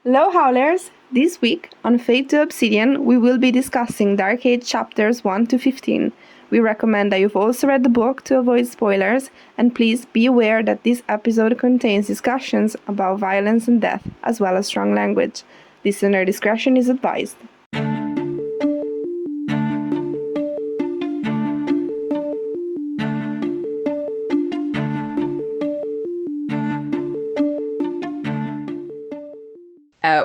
Hello, Howlers! This week on Fade to Obsidian, we will be discussing Dark Age chapters 1 to 15. We recommend that you've also read the book to avoid spoilers, and please be aware that this episode contains discussions about violence and death, as well as strong language. Listener discretion is advised.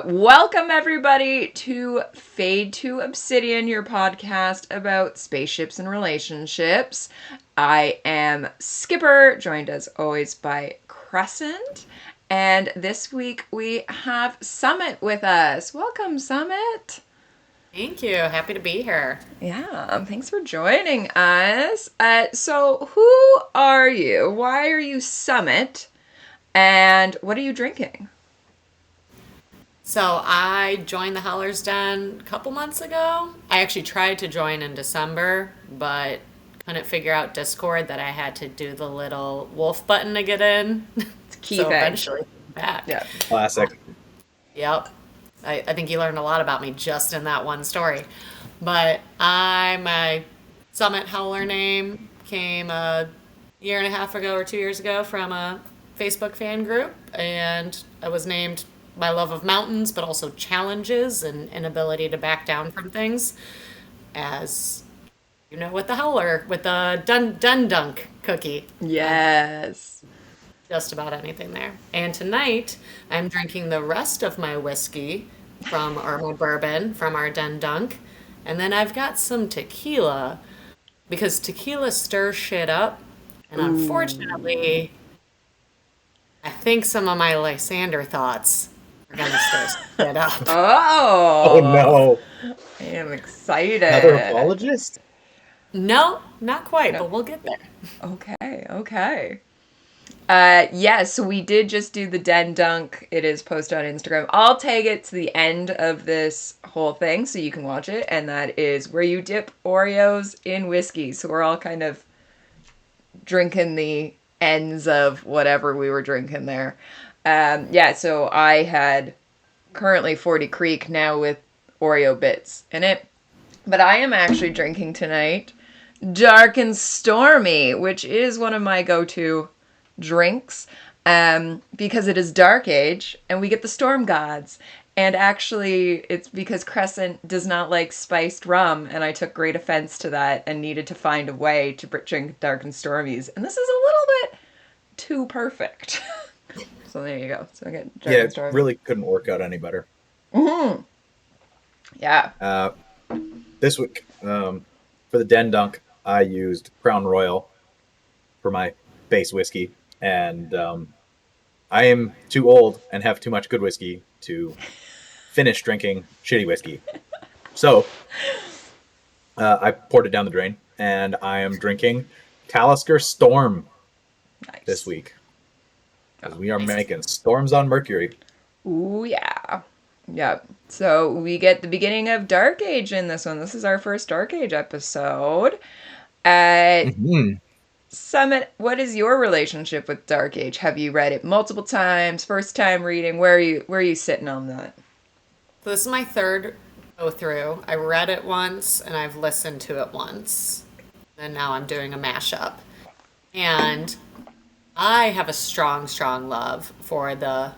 Welcome, everybody, to Fade to Obsidian, your podcast about spaceships and relationships. I am Skipper, joined as always by Crescent. And this week we have Summit with us. Welcome, Summit. Thank you. Happy to be here. Yeah, thanks for joining us. So, who are you? Why are you Summit? And what are you drinking? So I joined the Howler's Den a couple months ago. I actually tried to join in December, but couldn't figure out Discord that I had to do the little wolf button to get in. It's key So thing. eventually back. Yeah. Classic. Yep. I think you learned a lot about me just in that one story. But my Summit Howler name came a year and a half ago or 2 years ago from a Facebook fan group, and I was named my love of mountains, but also challenges and inability to back down from things. As you know, with the Howler, with the DenDunk cookie. Yes. Just about anything there. And tonight, I'm drinking the rest of my whiskey or my bourbon from our DenDunk. And then I've got some tequila because tequila stirs shit up. And unfortunately, I think some of my Lysander thoughts are going to stir shit up. Oh. Oh no. I am excited. Another apologist? No, not quite, but we'll get there. Okay. So we did just do the DenDunk. It is posted on Instagram. I'll tag it to the end of this whole thing so you can watch it. And that is where you dip Oreos in whiskey. So we're all kind of drinking the ends of whatever we were drinking there. So I had currently 40 Creek now with Oreo bits in it. But I am actually drinking tonight Dark and Stormy, which is one of my go-to drinks because it is Dark Age and we get the Storm Gods. And actually, it's because Crescent does not like spiced rum, and I took great offense to that and needed to find a way to drink Dark and Stormies. And this is a little bit too perfect. So there you go. So I get Dark and Stormy. It really couldn't work out any better. Mm-hmm. Yeah. This week, for the DenDunk, I used Crown Royal for my base whiskey, and I am too old and have too much good whiskey to finish drinking shitty whiskey. So I poured it down the drain, and I am drinking Talisker Storm this week. Because we are making storms on Mercury. Ooh, yeah. Yep. So we get the beginning of Dark Age in this one. This is our first Dark Age episode. Summit, what is your relationship with Dark Age? Have you read it multiple times? First time reading? Where are you sitting on that? So this is my third go through. I read it once and I've listened to it once. And now I'm doing a mashup. And I have a strong, strong love for what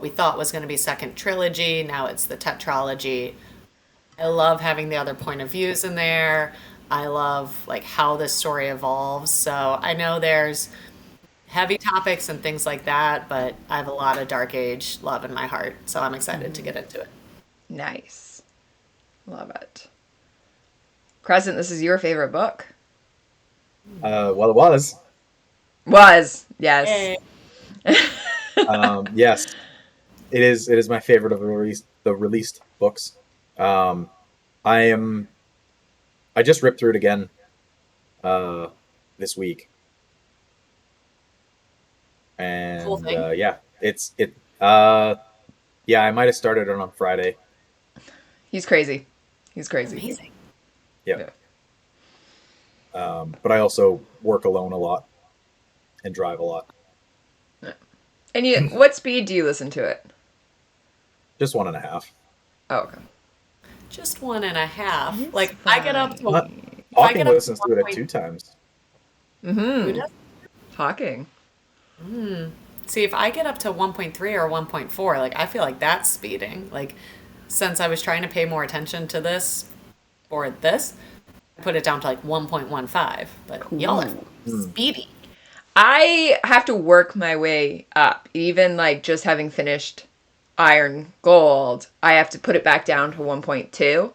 we thought was going to be second trilogy. Now it's the tetralogy. I love having the other point of views in there. I love how this story evolves. So I know there's heavy topics and things like that, but I have a lot of Dark Age love in my heart. So I'm excited to get into it. Nice. Love it. Crescent, this is your favorite book. Well, it was. Was, yes. Hey. Yes. It is my favorite of the released books. I just ripped through it again this week. And Cool thing. I might have started it on Friday. He's crazy. Amazing. Yeah. But I also work alone a lot and drive a lot. And what speed do you listen to it? Just 1.5. Oh, okay. Just 1.5. It's Like I get up to fine. Not, if I Hawking get up to listens to it at 1. 2 times. Who Mm-hmm. does? Talking. See, if I get up to 1.3 or 1.4, like I feel like that's speeding. Like since I was trying to pay more attention to this or this, I put it down to like 1.15. But y'all are speedy. I have to work my way up. Even like just having finished Iron Gold, I have to put it back down to 1.2.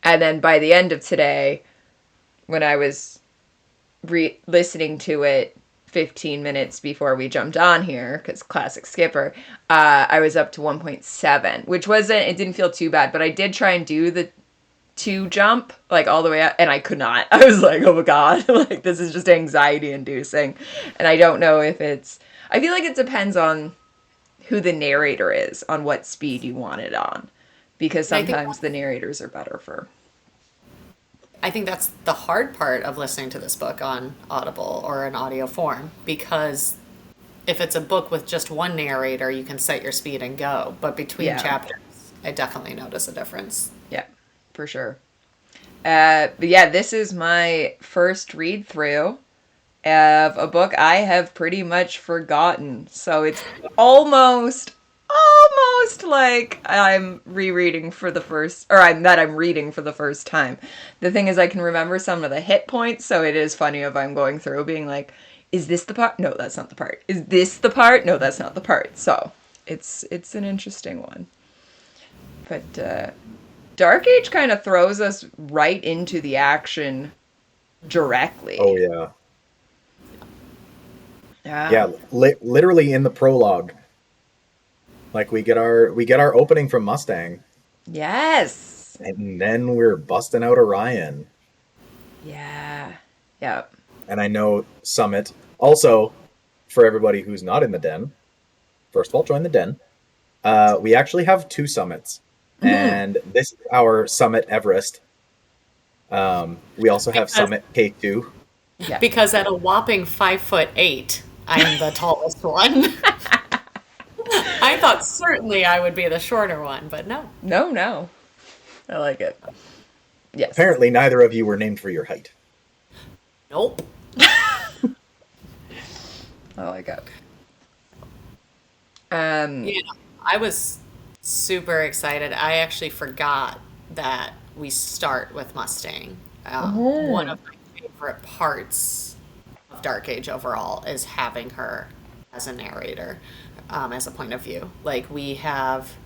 And then by the end of today, when I was listening to it 15 minutes before we jumped on here, because classic skipper, I was up to 1.7, which it didn't feel too bad, but I did try and do the 2 jump, like all the way up, and I could not. I was like, oh my god, like this is just anxiety inducing. And I don't know if I feel like it depends on who the narrator is, on what speed you want it on. Because And sometimes the narrators are better for. I think that's the hard part of listening to this book on Audible or in audio form, because if it's a book with just one narrator, you can set your speed and go. But between Yeah. chapters, I definitely notice a difference. Yeah, for sure. But yeah, this is my first read through of a book I have pretty much forgotten. So it's almost like I'm rereading for the first, or I'm reading for the first time. The thing is, I can remember some of the hit points, so it is funny if I'm going through being like, is this the part? No, that's not the part. Is this the part? No, that's not the part. So it's an interesting one. But Dark Age kind of throws us right into the action directly. Oh yeah. Yeah. Literally in the prologue. Like we get our opening from Mustang, Yes. and then we're busting out Orion. Yeah. Yeah. And I know Summit. Also, for everybody who's not in the den, first of all, join the den. We actually have 2 summits, and this is our Summit Everest. We also have Summit K2. Yeah. Because at a whopping 5'8", I am the tallest one. I thought certainly I would be the shorter one, but no. No. I like it. Yes. Apparently, neither of you were named for your height. Nope. I like it. I was super excited. I actually forgot that we start with Mustang. One of my favorite parts of Dark Age overall is having her as a narrator, as a point of view. Like we have,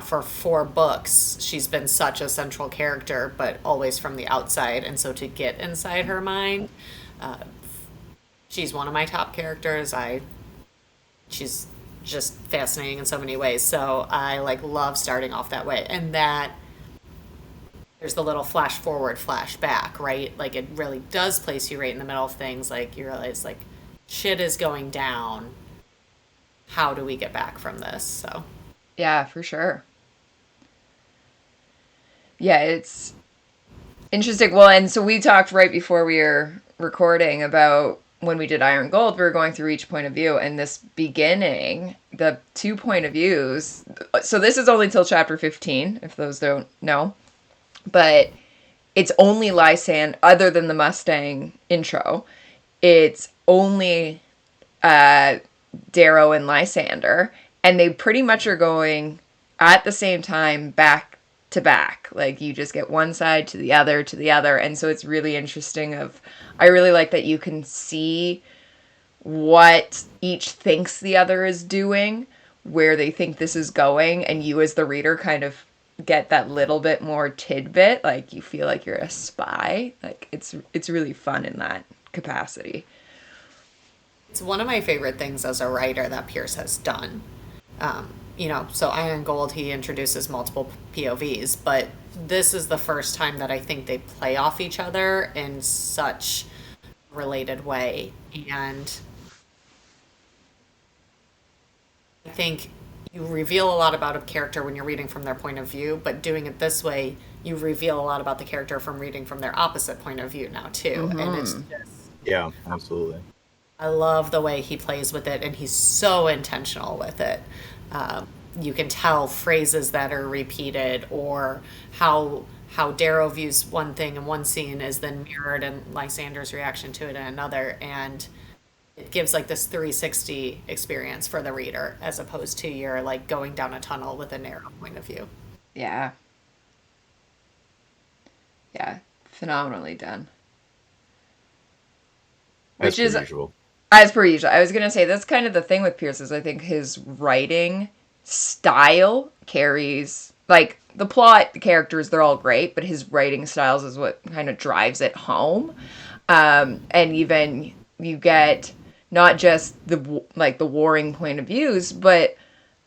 for 4 books, she's been such a central character, but always from the outside. And so to get inside her mind, she's one of my top characters. She's just fascinating in so many ways. So I love starting off that way. And that there's the little flash forward, flash back, right? Like it really does place you right in the middle of things. Like you realize like shit is going down. How do we get back from this? So Yeah, for sure. Yeah, it's interesting. Well, and so we talked right before we were recording about when we did Iron Gold, we were going through each point of view, and this beginning, the 2 point of views. So this is only till chapter 15, if those don't know. But it's only Lysander, other than the Mustang intro, it's only Darrow and Lysander, and they pretty much are going at the same time back to back. Like you just get one side to the other, and so it's really interesting. I really like that you can see what each thinks the other is doing, where they think this is going, and you as the reader kind of get that little bit more tidbit, like you feel like you're a spy. Like it's really fun in that capacity. it's one of my favorite things as a writer that Pierce has done. So Iron Gold, he introduces multiple POVs, but this is the first time that I think they play off each other in such a related way. And I think you reveal a lot about a character when you're reading from their point of view, but doing it this way, you reveal a lot about the character from reading from their opposite point of view now too. And it's just, Yeah, absolutely. I love the way he plays with it, and he's so intentional with it. you can tell phrases that are repeated, or how Darrow views one thing in one scene is then mirrored in Lysander's reaction to it in another, and it gives like this 360 experience for the reader as opposed to you're like going down a tunnel with a narrow point of view. Yeah. Yeah. Phenomenally done. As Which is per usual. as per usual. I was gonna say that's kind of the thing with Pierce is I think his writing style carries like the plot, the characters, they're all great, but his writing styles is what kind of drives it home. And even you get not just the warring point of views, but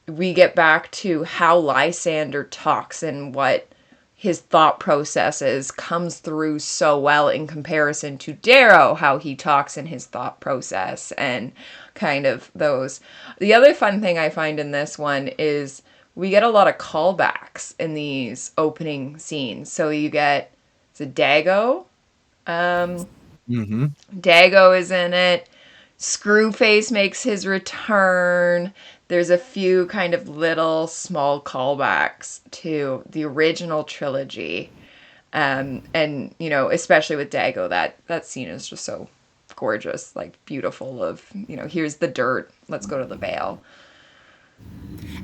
we get back to how Lysander talks and what his thought processes comes through so well in comparison to Darrow, how he talks in his thought process and kind of those. The other fun thing I find in this one is we get a lot of callbacks in these opening scenes. So you get, is it Dago? Mm-hmm. Dago is in it. Screwface makes his return. There's a few kind of little small callbacks to the original trilogy. And, you know, especially with Dago, that scene is just so gorgeous, like beautiful of, you know, here's the dirt, let's go to the Vale.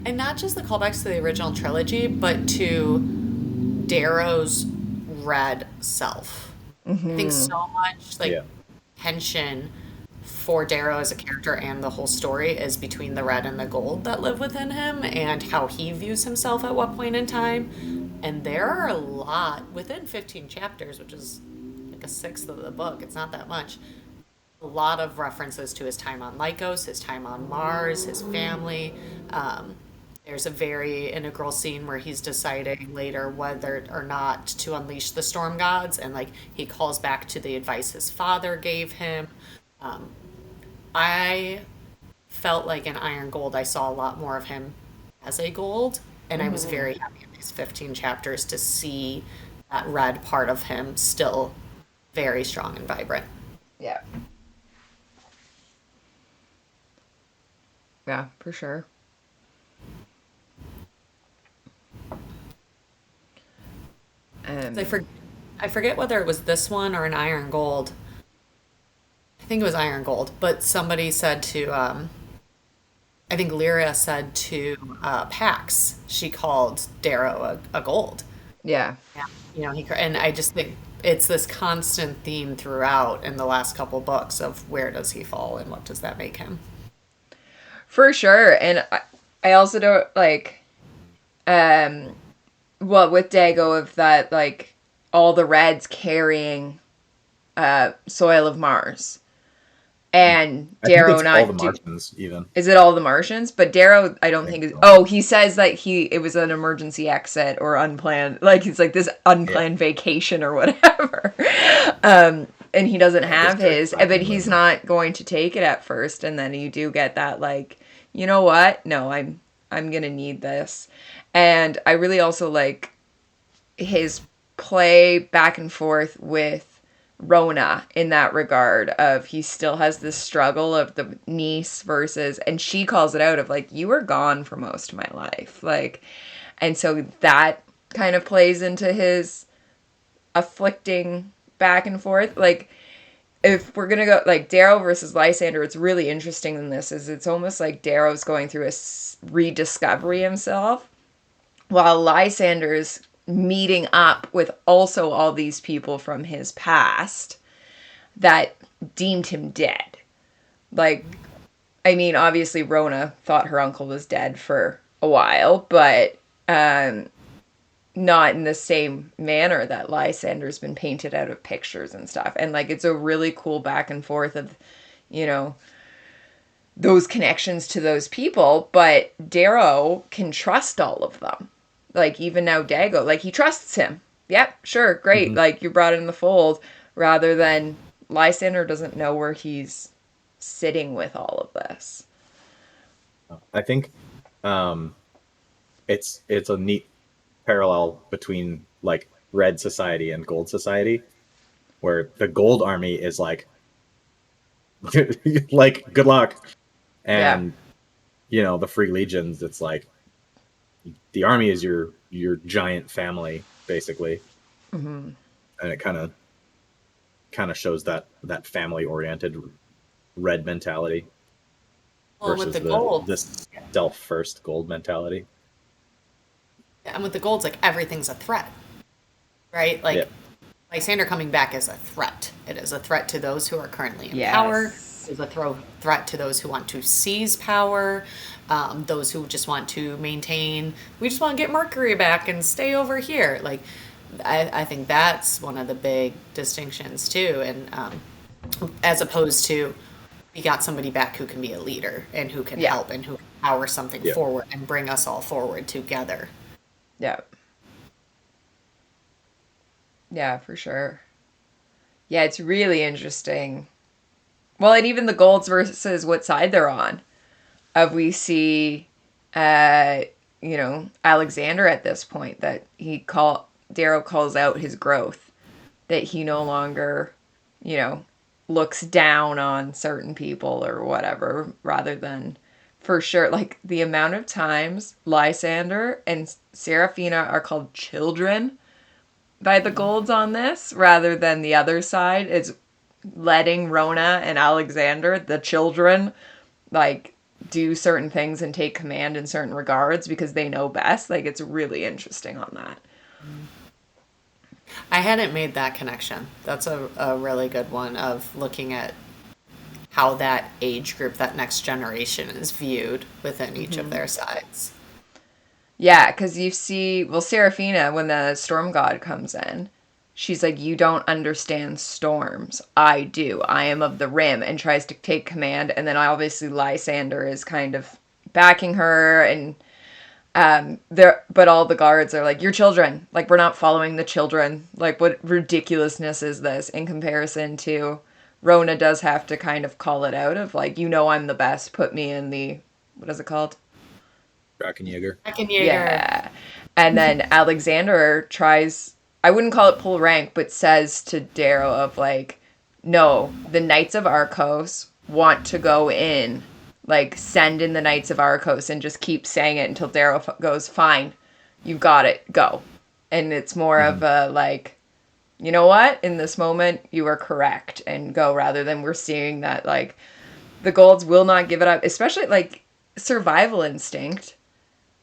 And not just the callbacks to the original trilogy, but to Darrow's red self. I think so much like Yeah. tension for Darrow as a character and the whole story is between the red and the gold that live within him and how he views himself at what point in time. And there are a lot within 15 chapters, which is like a sixth of the book. It's not that much. A lot of references to his time on Lycos, his time on Mars, his family. There's a very integral scene where he's deciding later whether or not to unleash the storm gods, and like he calls back to the advice his father gave him. I felt like in Iron Gold, I saw a lot more of him as a gold, and I was very happy in these 15 chapters to see that red part of him still very strong and vibrant. Yeah. Yeah, for sure. I, for, I forget whether it was this one or an Iron Gold. I think it was Iron Gold, but somebody said to, I think Lyra said to Pax, she called Darrow a gold. Yeah. Yeah. You know, and I just think it's this constant theme throughout in the last couple books of where does he fall and what does that make him. For sure. And I also don't like, well, with Dago of that, like, all the Reds carrying soil of Mars. And I think Darrow it's not all the Martians, even. Is it all the Martians? But Darrow, I don't think is. so. Oh, he says that it was an emergency exit or unplanned, like it's like this unplanned vacation or whatever. And he doesn't have his, but he's not going to take it at first. And then you do get that, like, you know what? No, I'm gonna need this. And I really also like his play back and forth with Rona in that regard of he still has this struggle of the niece versus, and she calls it out of like, you were gone for most of my life, like, and so that kind of plays into his afflicting back and forth. Like, if we're gonna go like Darrow versus Lysander, it's really interesting in this is it's almost like Darrow's going through a rediscovery himself while Lysander's meeting up with also all these people from his past that deemed him dead. Like, I mean, obviously Rona thought her uncle was dead for a while, but not in the same manner that Lysander's been painted out of pictures and stuff. And like, it's a really cool back and forth of, you know, those connections to those people, but Darrow can trust all of them. Like, even now Dago, like, he trusts him. Yep, sure, great. Mm-hmm. Like, you brought it in the fold, rather than Lysander doesn't know where he's sitting with all of this. I think it's a neat parallel between like Red Society and Gold Society, where the Gold Army is like, like, good luck, and you know, the Free Legions, it's like, the army is your giant family basically, Mm-hmm. and it kind of shows that family oriented red mentality Well, and with versus the gold, this stealth first gold mentality. and with the gold, it's like everything's a threat, right? Yeah. Like Lysander coming back is a threat. It is a threat to those who are currently in power. Yes. It is a threat to those who want to seize power, those who just want to maintain. We just want to get Mercury back and stay over here. Like, I think that's one of the big distinctions too, and as opposed to we got somebody back who can be a leader and who can Yeah. help and who can power something Yeah. forward and bring us all forward together. Yeah. Yeah, for sure. Yeah, it's really interesting. Well, and even the golds versus what side they're on. We see, Alexander at this point that Darrow calls out his growth, that he no longer, looks down on certain people or whatever, rather than, for sure, like the amount of times Lysander and Seraphina are called children by the golds on this, rather than the other side is letting Rona and Alexander, the children, like do certain things and take command in certain regards because they know best. Like, it's really interesting on that. I hadn't made that connection. That's a really good one of looking at how that age group, that next generation, is viewed within each of their sides. Yeah, because you see, well, Seraphina, when the storm god comes in, she's like, you don't understand storms. I do. I am of the rim, and tries to take command. And then obviously Lysander is kind of backing her, and but all the guards are like, you're children. Like, we're not following the children. Like, what ridiculousness is this in comparison to Rona does have to kind of call it out of like, I'm the best. Put me in the, what is it called? Brackenjaeger. Yeah. And then Alexander tries, I wouldn't call it pull rank, but says to Darrow of like, no, the Knights of Arcos want to go in. Like, send in the Knights of Arcos, and just keep saying it until Darrow goes, fine, you got it, go. And it's more of a like, you know what? In this moment, you are correct, and go, rather than we're seeing that like the golds will not give it up, especially like survival instinct.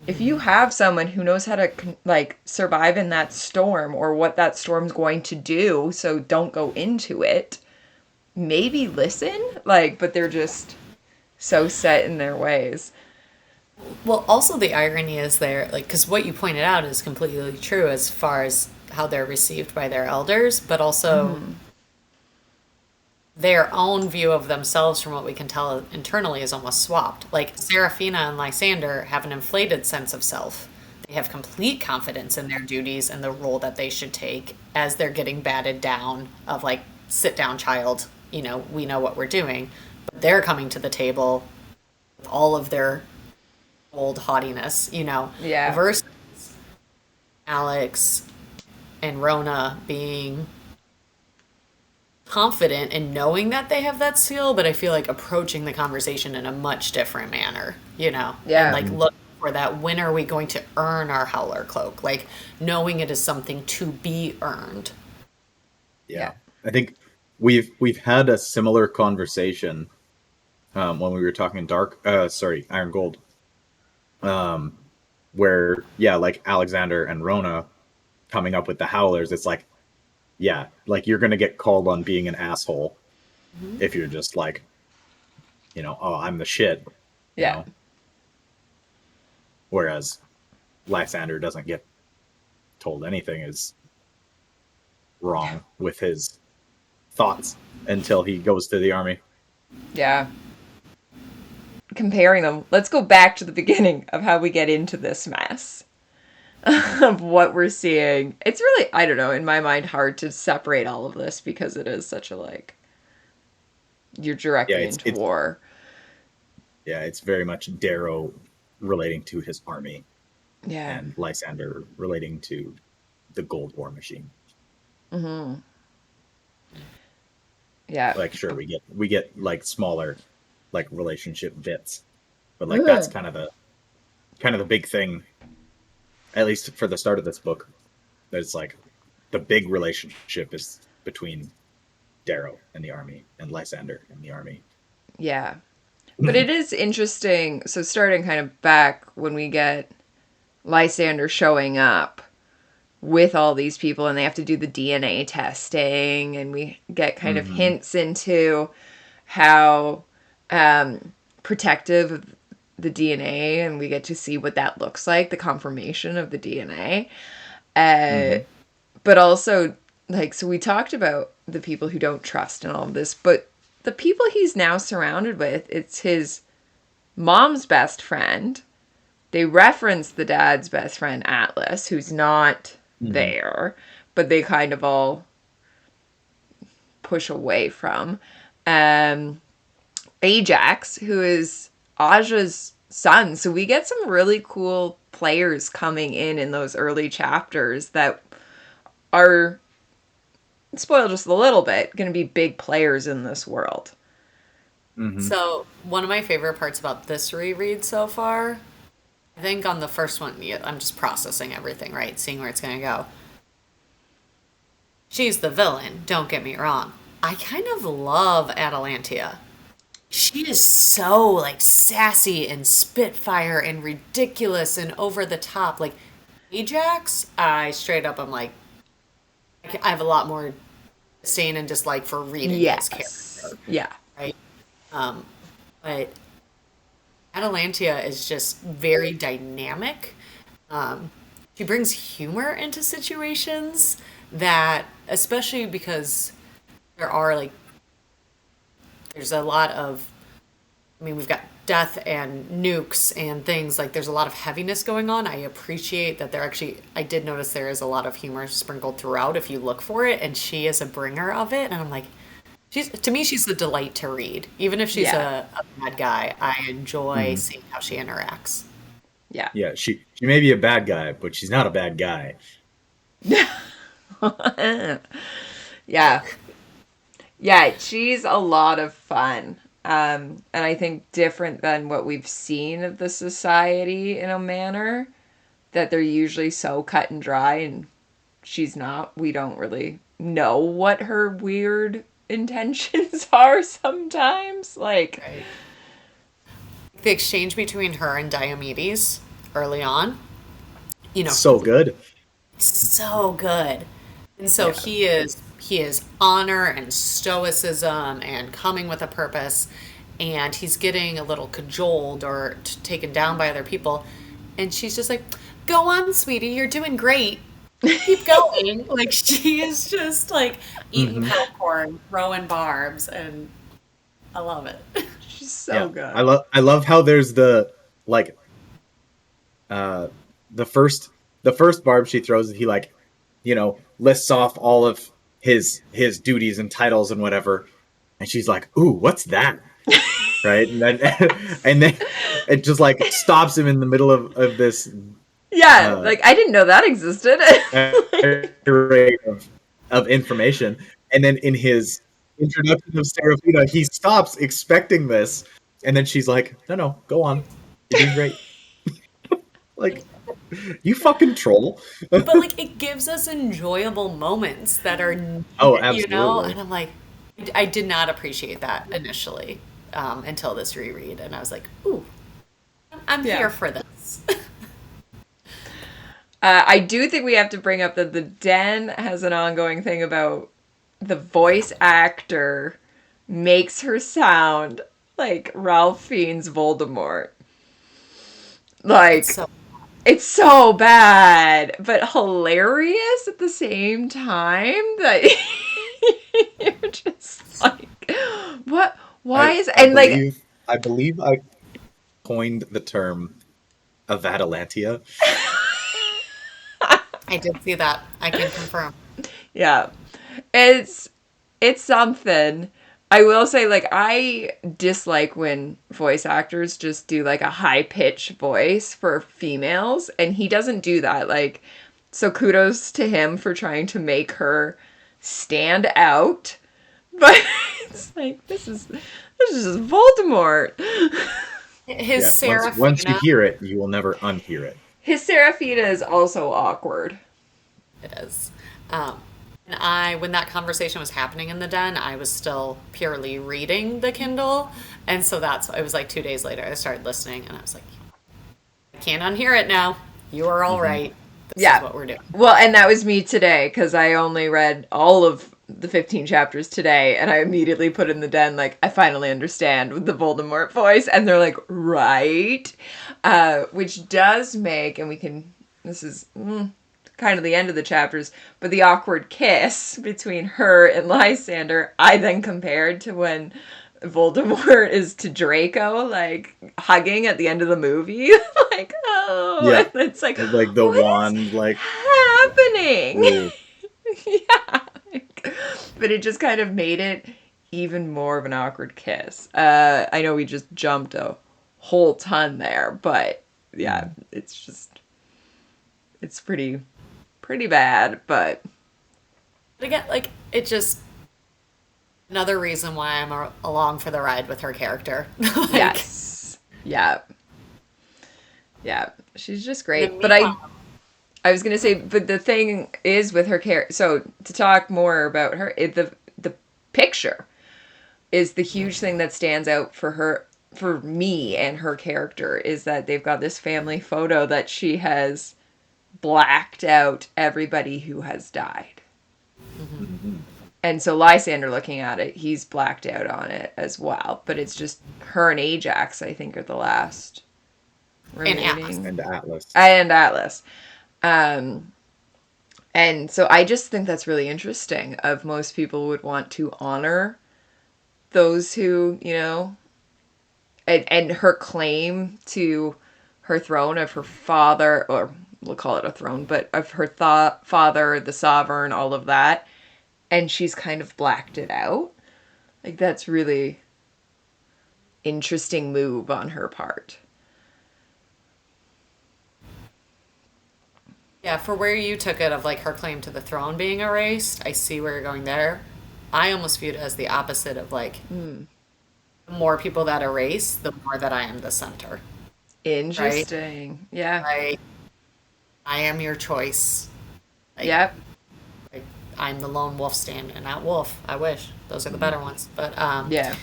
If you have someone who knows how to like survive in that storm or what that storm's going to do, so don't go into it, maybe listen, like, but they're just so set in their ways. Well, also the irony is there, like, because what you pointed out is completely true as far as how they're received by their elders, but also their own view of themselves, from what we can tell internally, is almost swapped. Like, Seraphina and Lysander have an inflated sense of self. They have complete confidence in their duties and the role that they should take as they're getting batted down of like, sit down, child, we know what we're doing. But they're coming to the table with all of their old haughtiness, Yeah. versus Alex and Rona being confident and knowing that they have that skill, but I feel like approaching the conversation in a much different manner, Yeah. and like look for that, when are we going to earn our Howler Cloak? Like, knowing it is something to be earned. Yeah. I think we've had a similar conversation when we were talking Iron Gold, where like Alexander and Rona coming up with the Howlers. It's like, yeah, like you're gonna get called on being an asshole if you're just like, oh, I'm the shit. Yeah. Whereas Lysander doesn't get told anything is wrong with his thoughts until he goes to the army. Yeah. Comparing them, let's go back to the beginning of how we get into this mess of what we're seeing. It's really, I don't know, in my mind, hard to separate all of this because it is such a like, you're directly into war. Yeah, it's very much Darrow relating to his army. Yeah. And Lysander relating to the gold war machine. Mm-hmm. Yeah. Like, sure, we get like smaller like relationship bits, but like that's kind of the big thing at least for the start of this book, that it's like the big relationship is between Darrow and the army and Lysander and the army. Yeah. But it is interesting. So starting kind of back when we get Lysander showing up with all these people and they have to do the DNA testing, and we get kind of hints into how protective of the DNA, and we get to see what that looks like, the confirmation of the DNA. But also, like, so we talked about the people who don't trust and all of this, but the people he's now surrounded with, it's his mom's best friend. They reference the dad's best friend, Atlas, who's not there, but they kind of all push away from. Ajax, who is Aja's son. So we get some really cool players coming in those early chapters that are, spoiled just a little bit, going to be big players in this world. So one of my favorite parts about this reread so far, I think on the first one, I'm just processing everything, right? Seeing where it's going to go. She's the villain, don't get me wrong. I kind of love Atalantia. She is so like sassy and spitfire and ridiculous and over the top. Like Ajax, I straight up am like, I have a lot more disdain and dislike for reading his character, Yeah. right? But Atalantia is just very dynamic. She brings humor into situations that, especially because there are like, there's a lot of, I mean, we've got death and nukes and things, like there's a lot of heaviness going on. I appreciate that there actually, I did notice there is a lot of humor sprinkled throughout if you look for it, and she is a bringer of it. And I'm like, to me, she's a delight to read. Even if she's a bad guy, I enjoy seeing how she interacts. Yeah. Yeah, she may be a bad guy, but she's not a bad guy. Yeah. Yeah, she's a lot of fun. And I think different than what we've seen of the society in a manner, that they're usually so cut and dry, and she's not. We don't really know what her weird intentions are sometimes. Like, Right. The exchange between her and Diomedes early on, you know, So good. so good. And so he is honor and stoicism and coming with a purpose, and he's getting a little cajoled or taken down by other people, and she's just like, "Go on, sweetie, you're doing great. Keep going." Like she is just like eating popcorn, throwing barbs, and I love it. she's so good. I love how there's the like the first barb she throws, he like, lists off all of his duties and titles and whatever, and she's like, "Ooh, what's that?" Right? And then and then it just like stops him in the middle of this Yeah, like I didn't know that existed. array of information, and then in his introduction of Seraphina, he stops expecting this, and then she's like, "No, go on, you're doing great." Like, you fucking troll. But like it gives us enjoyable moments that are, Oh, you know, absolutely. and I'm like, I did not appreciate that initially until this reread, and I was like, ooh, I'm Yeah. here for this. I do think we have to bring up that the Den has an ongoing thing about the voice actor makes her sound like Ralph Fiennes' Voldemort. Like, So it's so bad, but hilarious at the same time that you're just like, what? Why is... And like, I believe I coined the term Avatalantia. I did see that. I can confirm. yeah, it's something. I will say, like, I dislike when voice actors just do like a high pitch voice for females, and he doesn't do that. Like, so kudos to him for trying to make her stand out. But it's like, this is just Voldemort. His Yeah, once you Seraphina, hear it, you will never unhear it. His Seraphita is also awkward. It is. And when that conversation was happening in the den, I was still purely reading the Kindle. And so it was like 2 days later, I started listening and I was like, I can't unhear it now. You are all right. This is what we're doing. Well, and that was me today because I only read all of the 15 chapters today, and I immediately put in the den, like, I finally understand with the Voldemort voice, and they're like, right? Which does make, and this is kind of the end of the chapters, but the awkward kiss between her and Lysander, I then compared to when Voldemort is to Draco, like, hugging at the end of the movie. Like, oh, Yeah. and it's like the what wand, is like happening? ooh. Yeah. But it just kind of made it even more of an awkward kiss. I know we just jumped a whole ton there, but yeah, it's pretty bad, but again, like, it just another reason why I'm along for the ride with her character. Like, yes. Yeah. She's just great. But I was gonna say, but the thing is with her character. So to talk more about her, the picture is the huge thing that stands out for her, for me and her character, is that they've got this family photo that she has blacked out everybody who has died. Mm-hmm. And so Lysander looking at it, he's blacked out on it as well. But it's just her and Ajax, I think, are the last remaining. And Atlas. And Atlas. And so I just think that's really interesting. Of most people would want to honor those who, you know, and her claim to her throne of her father, or we'll call it a throne, but of her father, the sovereign, all of that. And she's kind of blacked it out. Like, that's really interesting move on her part. Yeah, for where you took it of like her claim to the throne being erased, I see where you're going there. I almost viewed it as the opposite of like the more people that erase, the more that I am the center. Interesting. Right? Yeah. Right. I am your choice. Like, yep. Like, I'm the lone wolf stand, and not wolf. I wish those are the better ones, but yeah.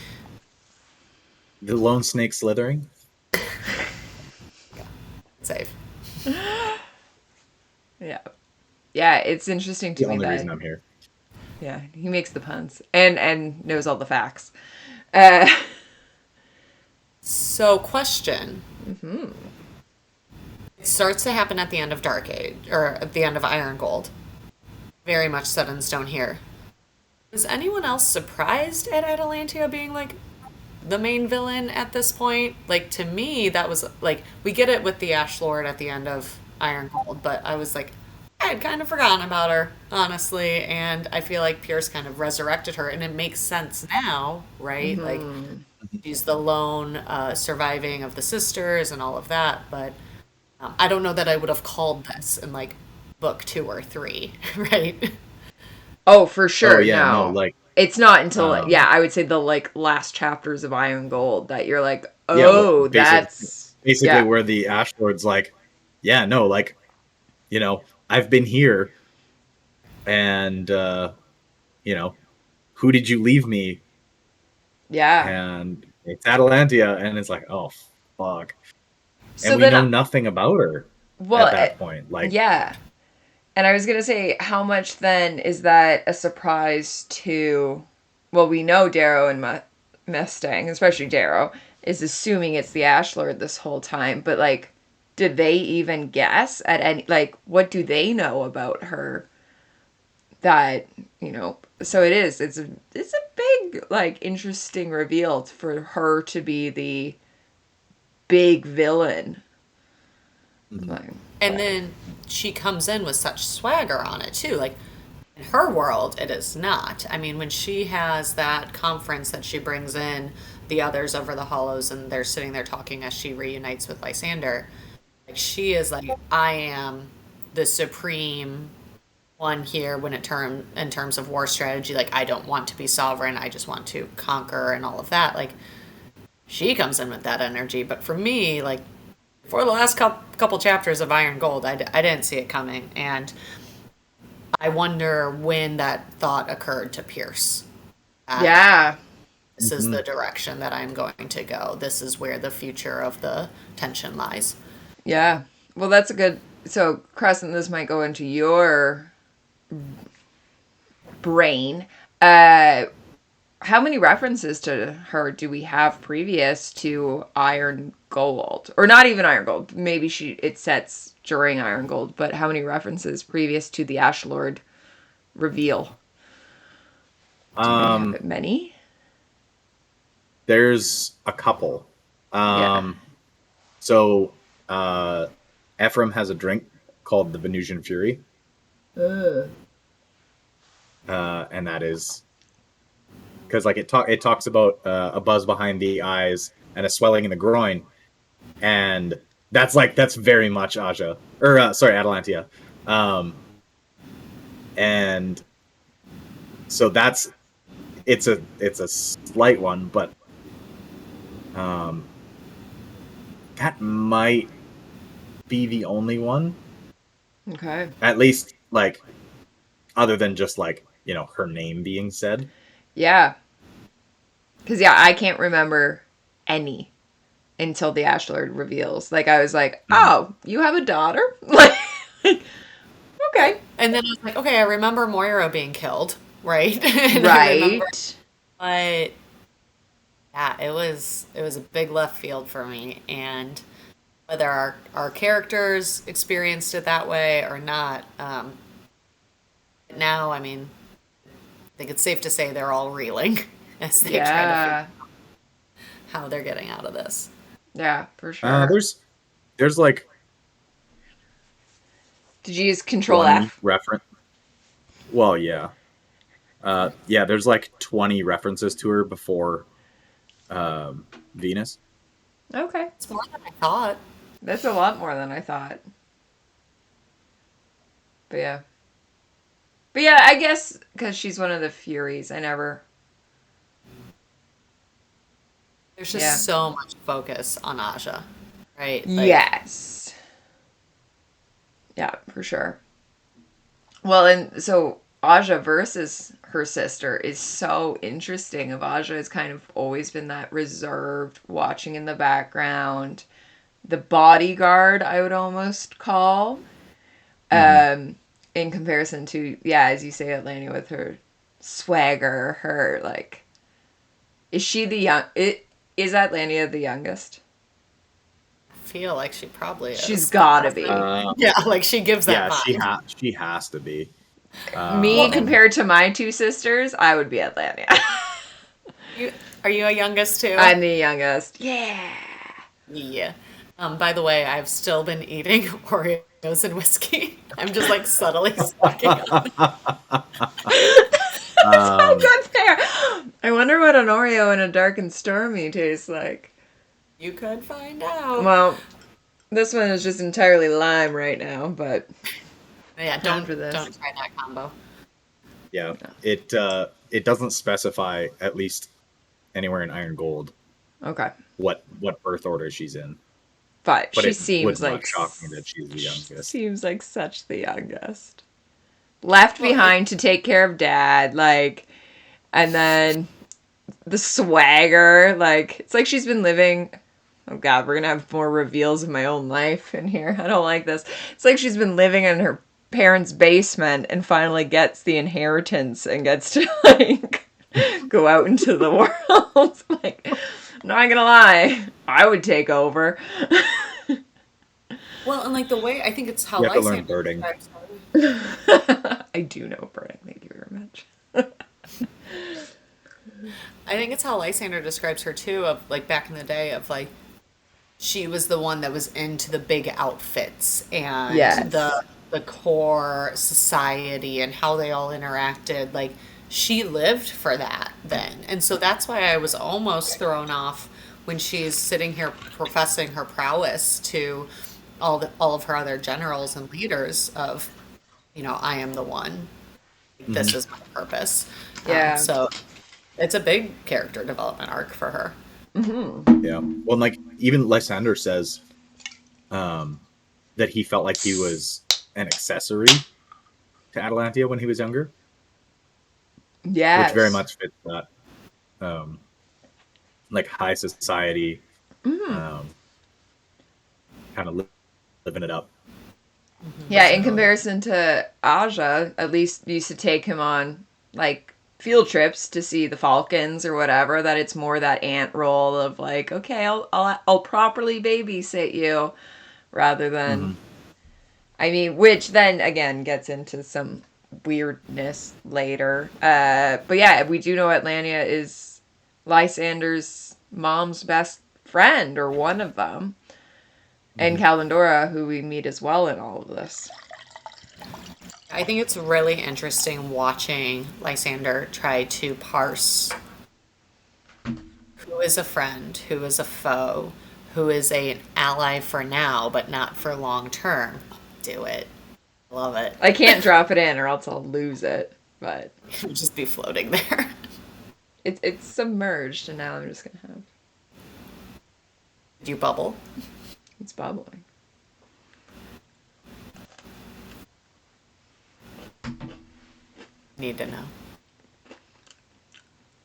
The lone snake slithering. Yeah. Safe. Yeah. Yeah, it's interesting to me that... The only reason I'm here. Yeah, he makes the puns. And knows all the facts. So, question. Mm-hmm. It starts to happen at the end of Dark Age, or at the end of Iron Gold. Very much set in stone here. Was anyone else surprised at Atalantia being, like, the main villain at this point? Like, to me, that was, like, we get it with the Ash Lord at the end of Iron Gold, but I was like, I had kind of forgotten about her, honestly, and I feel like Pierce kind of resurrected her, and it makes sense now, right? Like, she's the lone surviving of the sisters and all of that, but I don't know that I would have called this in, like, book 2 or 3, right? Oh, for sure, no, like... It's not until, I would say the, like, last chapters of Iron Gold that you're like, oh, that's... Basically where the Ash Lord's like, yeah, no, like, you know, I've been here, and, you know, who did you leave me? Yeah. And it's Atalantia, and it's like, oh, fuck. So and we know nothing about her at that point. Like, yeah. And I was going to say, how much then is that a surprise to... Well, we know Darrow and Mustang, especially Darrow, is assuming it's the Ash Lord this whole time, but, like, did they even guess at any, like, what do they know about her that, you know, so it's a big, like, interesting reveal for her to be the big villain. Like, and then she comes in with such swagger on it too, like, in her world it is not. I mean, when she has that conference that she brings in the others over the hollows and they're sitting there talking as she reunites with Lysander, like, she is like, I am the supreme one here when in terms of war strategy. Like, I don't want to be sovereign. I just want to conquer and all of that. Like, she comes in with that energy. But for me, like, For the last couple chapters of Iron Gold, I didn't see it coming, and I wonder when that thought occurred to Pierce. Yeah. This is the direction that I'm going to go. This is where the future of the tension lies. Yeah. Well, that's a good. So, Crescent, this might go into your brain. How many references to her do we have previous to Iron Gold? Or not even Iron Gold. Maybe it sets during Iron Gold, but how many references previous to the Ash Lord reveal? Do we have many? There's a couple. Yeah. So Ephraim has a drink called the Venusian Fury. And that is because like it talks about a buzz behind the eyes and a swelling in the groin, and that's very much Aja or sorry, Atalantia, and so it's a slight one, but that might be the only one, Okay. at least like other than just like her name being said. Yeah. Because, yeah, I can't remember any until the Ash Lord reveals. Like, I was like, oh, you have a daughter? Like, okay. And then I was like, okay, I remember Moira being killed, right? And I remember, Right. but yeah, it was a big left field for me, and whether our characters experienced it that way or not, now, I mean, I think it's safe to say they're all reeling as they try to Yeah. figure out how they're getting out of this. Yeah, for sure. There's like Did you use Control 20 F? reference. Well, yeah. Yeah, there's like 20 references to her before Venus. Okay. It's more than I thought. That's a lot more than I thought. But yeah. But yeah, I guess because she's one of the Furies, I never. There's just Yeah. so much focus on Aja, right? Yes. Yeah, for sure. Well, and so Aja versus her sister is so interesting. Of Aja has kind of always been that reserved, watching in the background, the bodyguard, I would almost call. In comparison to, yeah, as you say, Atlanta with her swagger, her like, is she the young? Is Atlanta the youngest? I feel like she probably is. She's gotta be. Yeah, like she gives that Yeah, vibe. she has to be. Me compared to my two sisters, I would be Atlanta. Are you a youngest too? I'm the youngest. Yeah. Yeah. By the way, I've still been eating Oreos and whiskey. I'm just like subtly sucking on. So good there. I wonder what an Oreo in a dark and stormy tastes like. You could find out. Well, this one is just entirely lime right now, but Yeah, Time for this. don't try that combo. Yeah, it doesn't specify, at least anywhere in Iron Gold, okay. what birth order she's in. But But she it seems would not like shock me that she's the youngest. seems like such the youngest. Left behind to take care of dad, like, and then the swagger, like, it's like she's been living. Oh God, we're gonna have more reveals of my own life in here. I don't like this. It's like she's been living in her parents' basement and finally gets the inheritance and gets to like go out into the world. Like, not gonna lie, I would take over. Well, and like the way I think it's how You have to learn Lysander birding. describes her. I do know birding. Thank you very much. I think it's how Lysander describes her too, of like back in the day, of like she was the one that was into the big outfits and Yes. the core society and how they all interacted. Like she lived for that then. And so that's why I was almost thrown off when she's sitting here professing her prowess to all of her other generals and leaders of, I am the one. This is my purpose. Yeah. So it's a big character development arc for her. Yeah. Well, like even Lysander says, that he felt like he was an accessory to Atalantia when he was younger, which very Yes. much fits that like high society kind of living it up. Yeah, in Personality. comparison to Aja, at least we used to take him on like field trips to see the falcons or whatever. That it's more that aunt role of like, okay, I'll properly babysit you, rather than, I mean, which then again gets into some weirdness later. But yeah, we do know Atlantia is Lysander's mom's best friend, or one of them, and Calendora, who we meet as well in all of this. I think it's really interesting watching Lysander try to parse who is a friend, who is a foe, who is an ally for now, but not for long term. Do it. Love it. I can't drop it in or else I'll lose it, but It'll just be floating there. it's submerged, and now I'm just gonna have Did you bubble? it's bubbling. Need to know.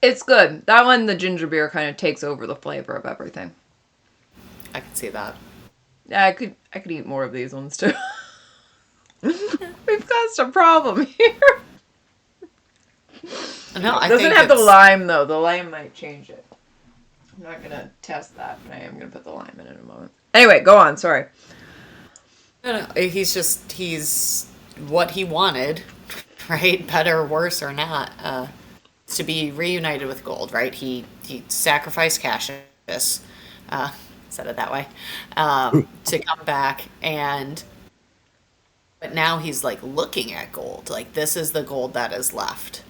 It's good. That one, the ginger beer kind of takes over the flavor of everything. I can see that. Yeah, I could eat more of these ones too. We've got some problem here. No, I It doesn't think have the it's- lime though. The lime might change it. I'm not gonna test that, but I am gonna put the lime in a moment. Anyway, go on. Sorry. No, he's what he wanted, right? Better, or worse, or not, to be reunited with Gold, right? He sacrificed Cassius, said it that way, to come back, but now he's like looking at Gold, like this is the Gold that is left.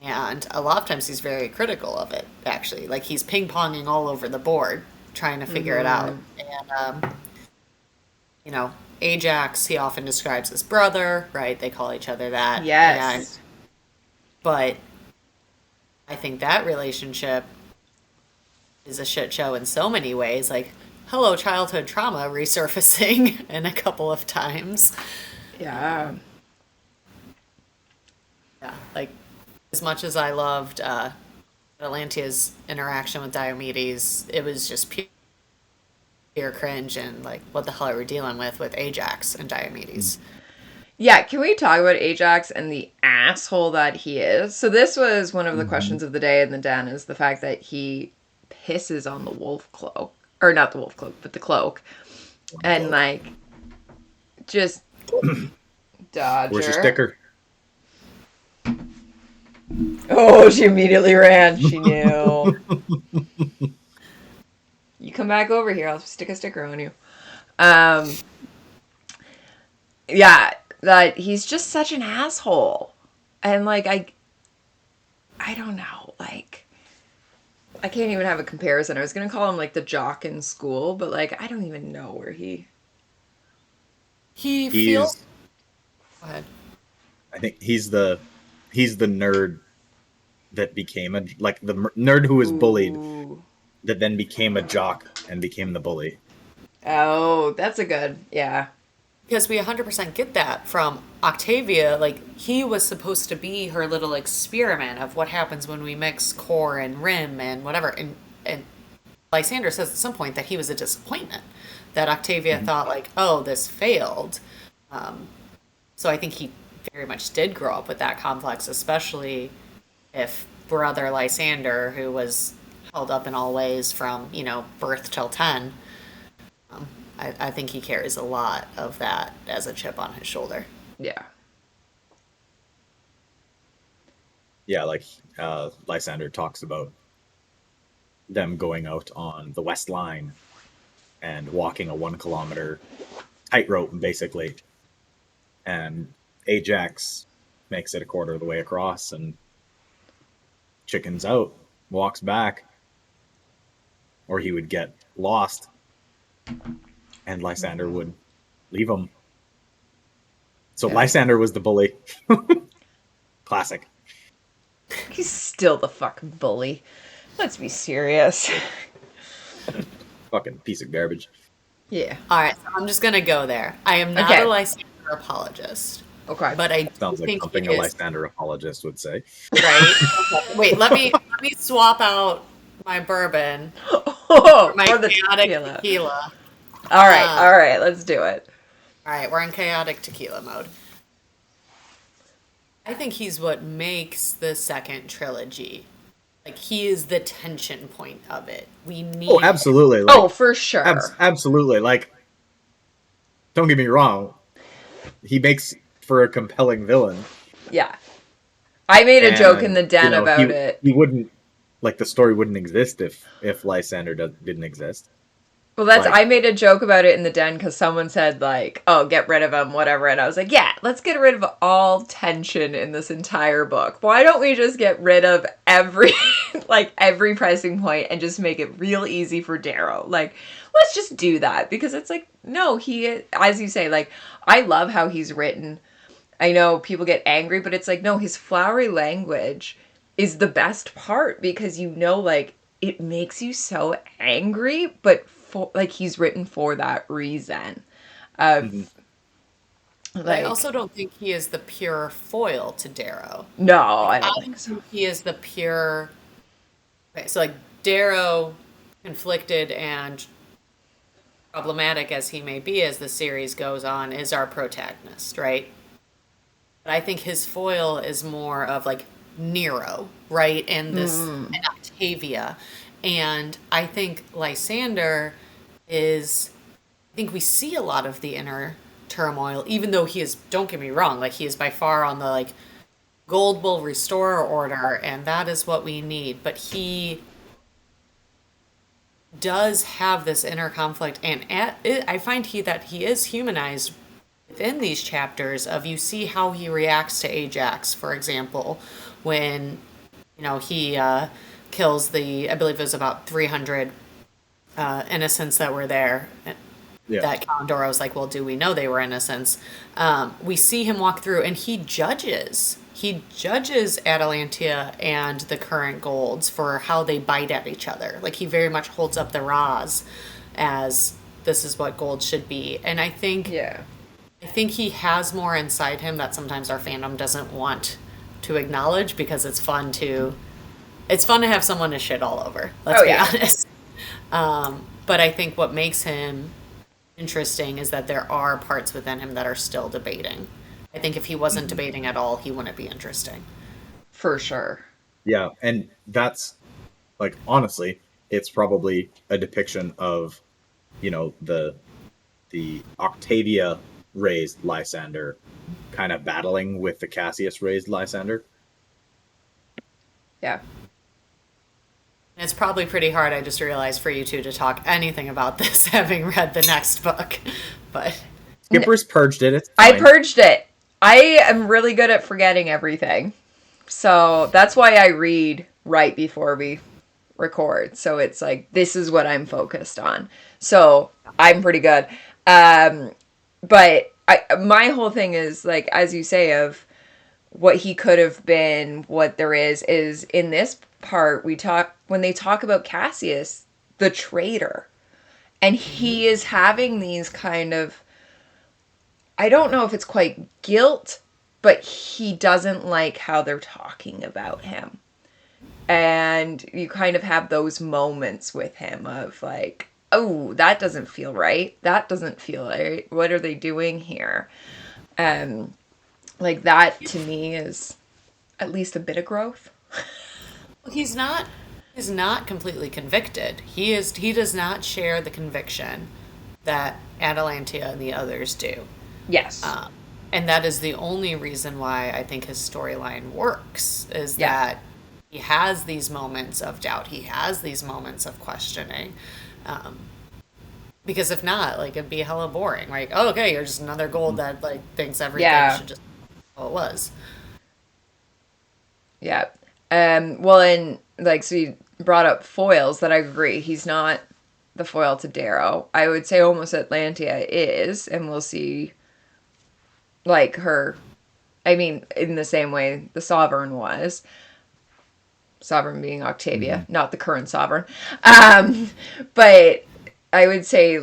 And a lot of times he's very critical of it, actually. Like he's ping-ponging all over the board, trying to figure it out. And, Ajax, he often describes as brother, right? They call each other that. Yes. But I think that relationship is a shit show in so many ways. Like, hello, childhood trauma resurfacing in a couple of times. Yeah. Yeah, like, as much as I loved Atlantia's interaction with Diomedes, it was just pure cringe, and like, what the hell are we dealing with Ajax and Diomedes? Yeah, can we talk about Ajax and the asshole that he is? So this was one of the questions of the day in the den, is the fact that he pisses on the wolf cloak. Or not the wolf cloak, but the cloak. And like, just Dodger. Where's your sticker? Oh, she immediately ran. She knew. You come back over here, I'll stick a sticker on you. Yeah, that he's just such an asshole. And like I don't know, like I can't even have a comparison. I was gonna call him like the jock in school, but like I don't even know where he Feels. Go ahead. I think he's the nerd that became the nerd who was bullied, that then became a jock and became the bully. Oh, that's a good, yeah. Because we 100% get that from Octavia. Like, he was supposed to be her little experiment of what happens when we mix core and rim and whatever. And Lysander says at some point that he was a disappointment. That Octavia thought, like, oh, this failed. So I think he very much did grow up with that complex, especially if brother Lysander, who was held up in all ways from, birth till 10, I think he carries a lot of that as a chip on his shoulder. Yeah. Yeah, like Lysander talks about them going out on the West Line and walking a 1 kilometer tightrope, basically. And Ajax makes it a quarter of the way across and chickens out, walks back, or he would get lost, and Lysander would leave him. So Yeah. Lysander was the bully. Classic. He's still the fucking bully. Let's be serious. Fucking piece of garbage. Yeah. All right, so I'm just gonna go there. I am not Okay. a Lysander apologist, Okay. but I do Sounds like think something he a is Lysander apologist would say. right. Okay. Wait, let me swap out my bourbon for Oh, my for the chaotic tequila. tequila. All right. Um, All right. Let's do it. all right, we're in chaotic tequila mode. I think he's what makes the second trilogy. Like he is the tension point of it. We Oh, need absolutely. Oh, for sure. Absolutely. Like, don't get me wrong. He makes for a compelling villain. Yeah. I made a joke in And, the den about he it. wouldn't, like, the story wouldn't exist if Lysander didn't exist. Well, that's Like, I made a joke about it in the den because someone said like, "Oh, get rid of him, whatever," and I was like, "Yeah, let's get rid of all tension in this entire book. Why don't we just get rid of every like every pressing point and just make it real easy for Darrow? Like, let's just do that because it's like, no, he, as you say, like, I love how he's written. I know people get angry, but it's like, no, his flowery language is the best part because like it makes you so angry, but for like he's written for that reason. mhm. But I Like, also don't think he is the pure foil to Darrow. no, Like I I don't think don't so. think he is the pure. Okay, so like Darrow, conflicted and problematic as he may be as the series goes on, is our protagonist, right? But I think his foil is more of like Nero, right? And Octavia. And I think Lysander is, I think we see a lot of the inner turmoil, even though he is, don't get me wrong, like he is by far on the like gold will restore order, and that is what we need. But he does have this inner conflict, and I find that he is humanized within these chapters. Of you see how he reacts to Ajax, for example, when he kills I believe it was about 300 innocents that were there. Yeah. That Darrow's like, well, do we know they were innocents? We see him walk through, and he judges. He judges Atalantia and the current golds for how they bite at each other. Like he very much holds up the Raz as this is what gold should be. And I think Yeah. he has more inside him that sometimes our fandom doesn't want to acknowledge because it's fun to have someone to shit all over. Let's Oh, be yeah. honest. But I think what makes him interesting is that there are parts within him that are still debating. I think if he wasn't debating at all, he wouldn't be interesting. For sure. Yeah, and that's, like, honestly, it's probably a depiction of, the Octavia raised Lysander kind of battling with the Cassius raised Lysander. Yeah. It's probably pretty hard, I just realized, for you two to talk anything about this having read the next book. But Skipper's purged it. It's I fine. purged it. I am really good at forgetting everything. So that's why I read right before we record. So it's like, this is what I'm focused on. So I'm pretty good. But my whole thing is, like, as you say, of what he could have been, what there is in this part, when they talk about Cassius, the traitor. And he is having these kind of, I don't know if it's quite guilt, but he doesn't like how they're talking about him. And you kind of have those moments with him of like, oh, that doesn't feel right. That doesn't feel right. What are they doing here? Like that to me is at least a bit of growth. he's not completely convicted. He does not share the conviction that Atalantia and the others do. Yes. And that is the only reason why I think his storyline works, is that he has these moments of doubt. He has these moments of questioning. Because if not, like, it'd be hella boring. Like, oh, okay, you're just another gold that, like, thinks everything should just be how it was. Yeah. Well, and, like, so you brought up foils, that I agree. He's not the foil to Darrow. I would say almost Atlantia is, and we'll see, like, her, I mean, in the same way the Sovereign was. Sovereign being Octavia, not the current Sovereign. But I would say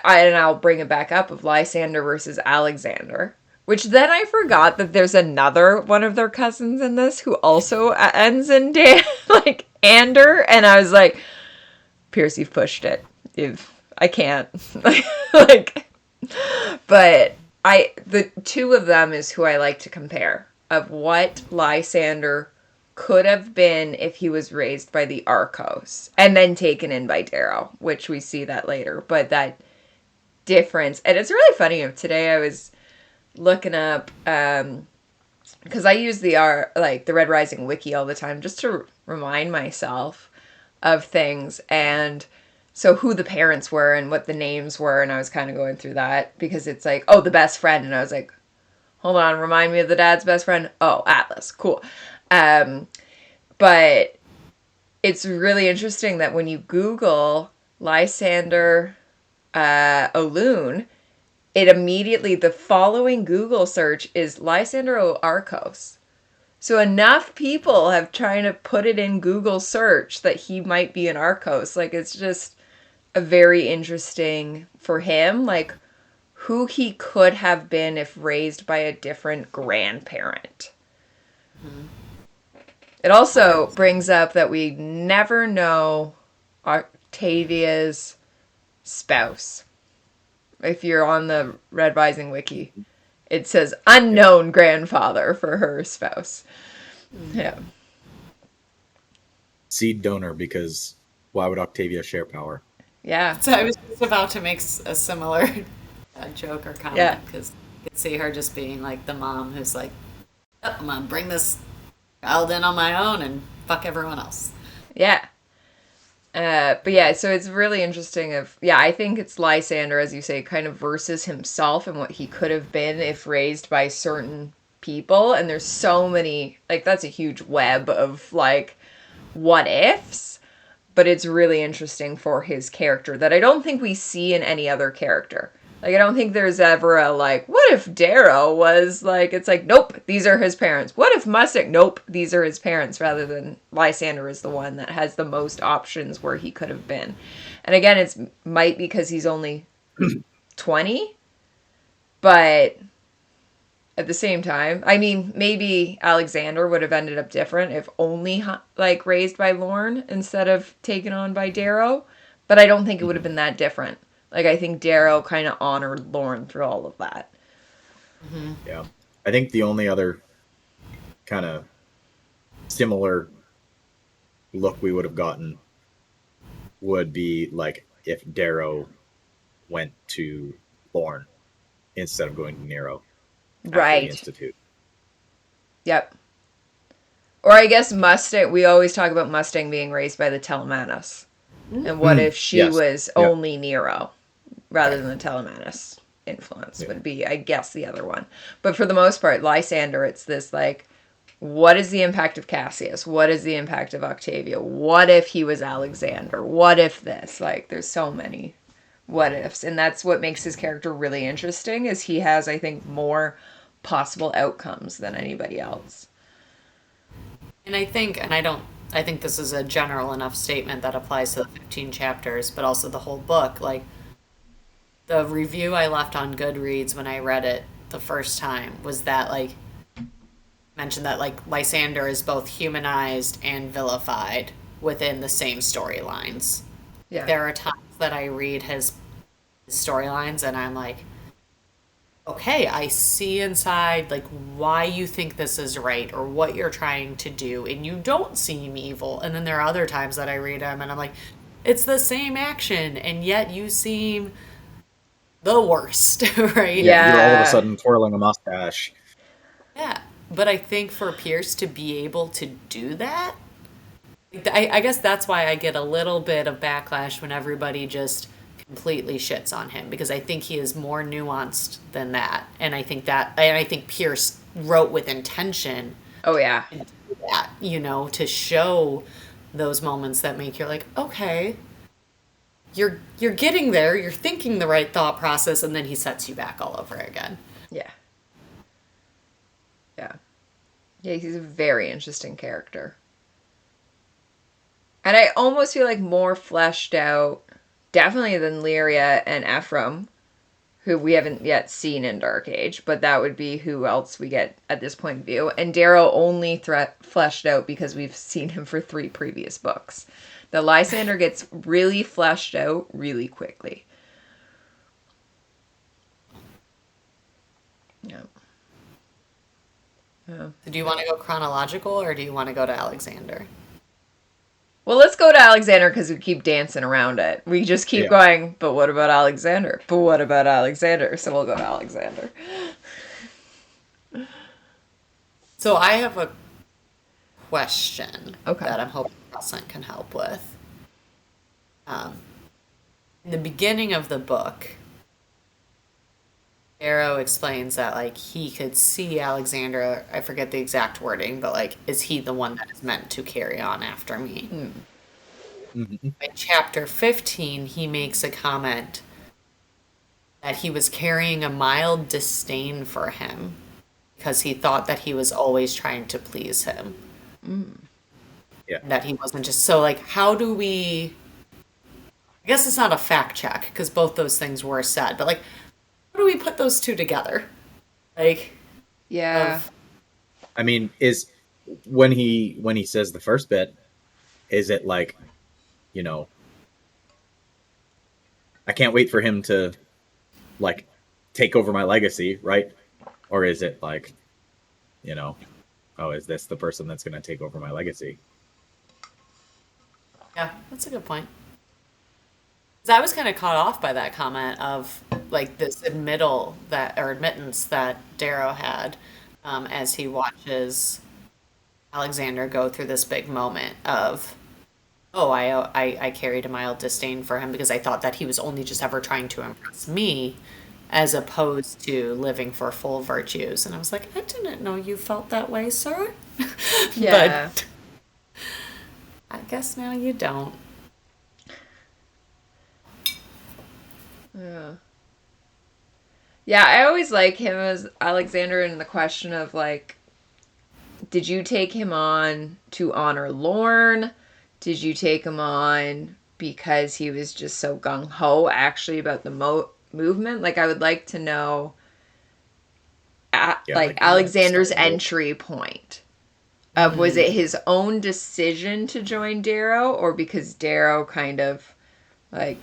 I'll bring it back up of Lysander versus Alexander, which then I forgot that there's another one of their cousins in this who also ends in Dan, like Ander, and I was like, Pierce, you've pushed it. I can't. Like, but the two of them is who I like to compare of what Lysander could have been if he was raised by the Arcos and then taken in by Darrow, which we see that later. But that difference, and it's really funny. Today I was looking up because I use the Red Rising wiki all the time just to remind myself of things, and so who the parents were and what the names were, and I was kind of going through that because it's like, oh, the best friend, and I was like, hold on, remind me of the dad's best friend. Oh, Atlas, cool. But it's really interesting that when you Google Lysander O'Loon, it immediately, the following Google search is Lysander Arcos. So enough people have tried to put it in Google search that he might be an Arcos. Like, it's just a very interesting for him, like who he could have been if raised by a different grandparent. Mm-hmm. It also brings up that we never know Octavia's spouse. If you're on the Red Rising wiki, it says unknown grandfather for her spouse. Yeah. Seed donor, because why would Octavia share power? Yeah. So I was just about to make a similar joke or comment, because you could see her just being like the mom who's like, oh, I'm gonna bring this child in on my own and fuck everyone else. Yeah. But yeah, so it's really interesting I think it's Lysander, as you say, kind of versus himself and what he could have been if raised by certain people. And there's so many, like, that's a huge web of, like, what ifs. But it's really interesting for his character that I don't think we see in any other character. Like, I don't think there's ever a, like, what if Darrow was, like, it's like, nope, these are his parents. What if Mustang? Nope, these are his parents, rather than Lysander is the one that has the most options where he could have been. And again, it's might because he's only 20, but at the same time, I mean, maybe Alexander would have ended up different if only, like, raised by Lorne instead of taken on by Darrow, but I don't think it would have been that different. Like, I think Darrow kind of honored Lorne through all of that. Mm-hmm. Yeah. I think the only other kind of similar look we would have gotten would be, like, if Darrow went to Lorne instead of going to Nero. Right. The Institute. Yep. Or I guess Mustang, we always talk about Mustang being raised by the Telemanus. And what if she was only Nero rather than the Telemanus influence would be, I guess, the other one. But for the most part, Lysander, it's this, like, what is the impact of Cassius? What is the impact of Octavia? What if he was Alexander? What if this? Like, there's so many what ifs. And that's what makes his character really interesting, is he has, I think, more possible outcomes than anybody else. And I think this is a general enough statement that applies to the 15 chapters, but also the whole book. Like, the review I left on Goodreads when I read it the first time was that, like, mentioned that, like, Lysander is both humanized and vilified within the same storylines. Yeah. There are times that I read his storylines and I'm like, okay, I see inside, like, why you think this is right or what you're trying to do, and you don't seem evil. And then there are other times that I read him and I'm like, it's the same action, and yet you seem the worst, right? Yeah. You're all of a sudden twirling a mustache. Yeah. But I think for Pierce to be able to do that, I guess that's why I get a little bit of backlash when everybody just completely shits on him, because I think he is more nuanced than that. And I think Pierce wrote with intention. Oh, yeah. That, you know, to show those moments that make you like, okay, you're getting there, you're thinking the right thought process, and then he sets you back all over again. Yeah. Yeah. Yeah, he's a very interesting character. And I almost feel like more fleshed out definitely than Lyria and Ephraim, who we haven't yet seen in Dark Age, but that would be who else we get at this point of view. And Darrow only fleshed out because we've seen him for 3 previous books. The Lysander gets really fleshed out really quickly. Yeah. Do you want to go chronological or do you want to go to Alexander? Well, let's go to Alexander because we keep dancing around it. We just keep going, but what about Alexander? But what about Alexander? So we'll go to Alexander. So I have a question Okay. that I'm hoping Nelson can help with. In the beginning of the book, Darrow explains that like he could see Alexander, I forget the exact wording, but like, is he the one that is meant to carry on after me? Mm-hmm. By chapter 15, he makes a comment that he was carrying a mild disdain for him because he thought that he was always trying to please him. Yeah. That he wasn't just so like, how do we? I guess it's not a fact check because both those things were said, but like, how do we put those two together? Like, Yeah. I mean, is when he says the first bit, is it like, you know, I can't wait for him to like take over my legacy, right? Or is it like, you know, oh, is this the person that's going to take over my legacy? Yeah, that's a good point. 'Cause I was kind of caught off by that comment of like this admittance that Darrow had as he watches Alexander go through this big moment of, oh, I carried a mild disdain for him because I thought that he was only just ever trying to impress me as opposed to living for full virtues. And I was like, I didn't know you felt that way, sir. Yeah. But I guess now you don't. Yeah. Yeah, I always like him as Alexander in the question of like, did you take him on to honor Lorne? Did you take him on because he was just so gung ho actually about the movement? Like, I would like to know, like Alexander's entry point. Was it his own decision to join Darrow, or because Darrow kind of like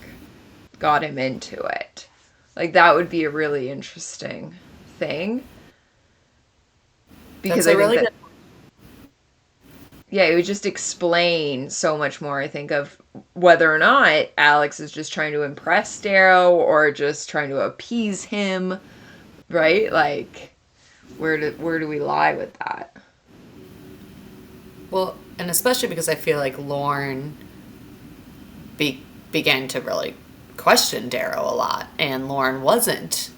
got him into it? Like, that would be a really interesting thing. Because That's a really good. Yeah, it would just explain so much more, I think, of whether or not Alex is just trying to impress Darrow or just trying to appease him, right? Like, where do we lie with that? Well, and especially because I feel like Lorne began to really question Darrow a lot, and Lorne wasn't.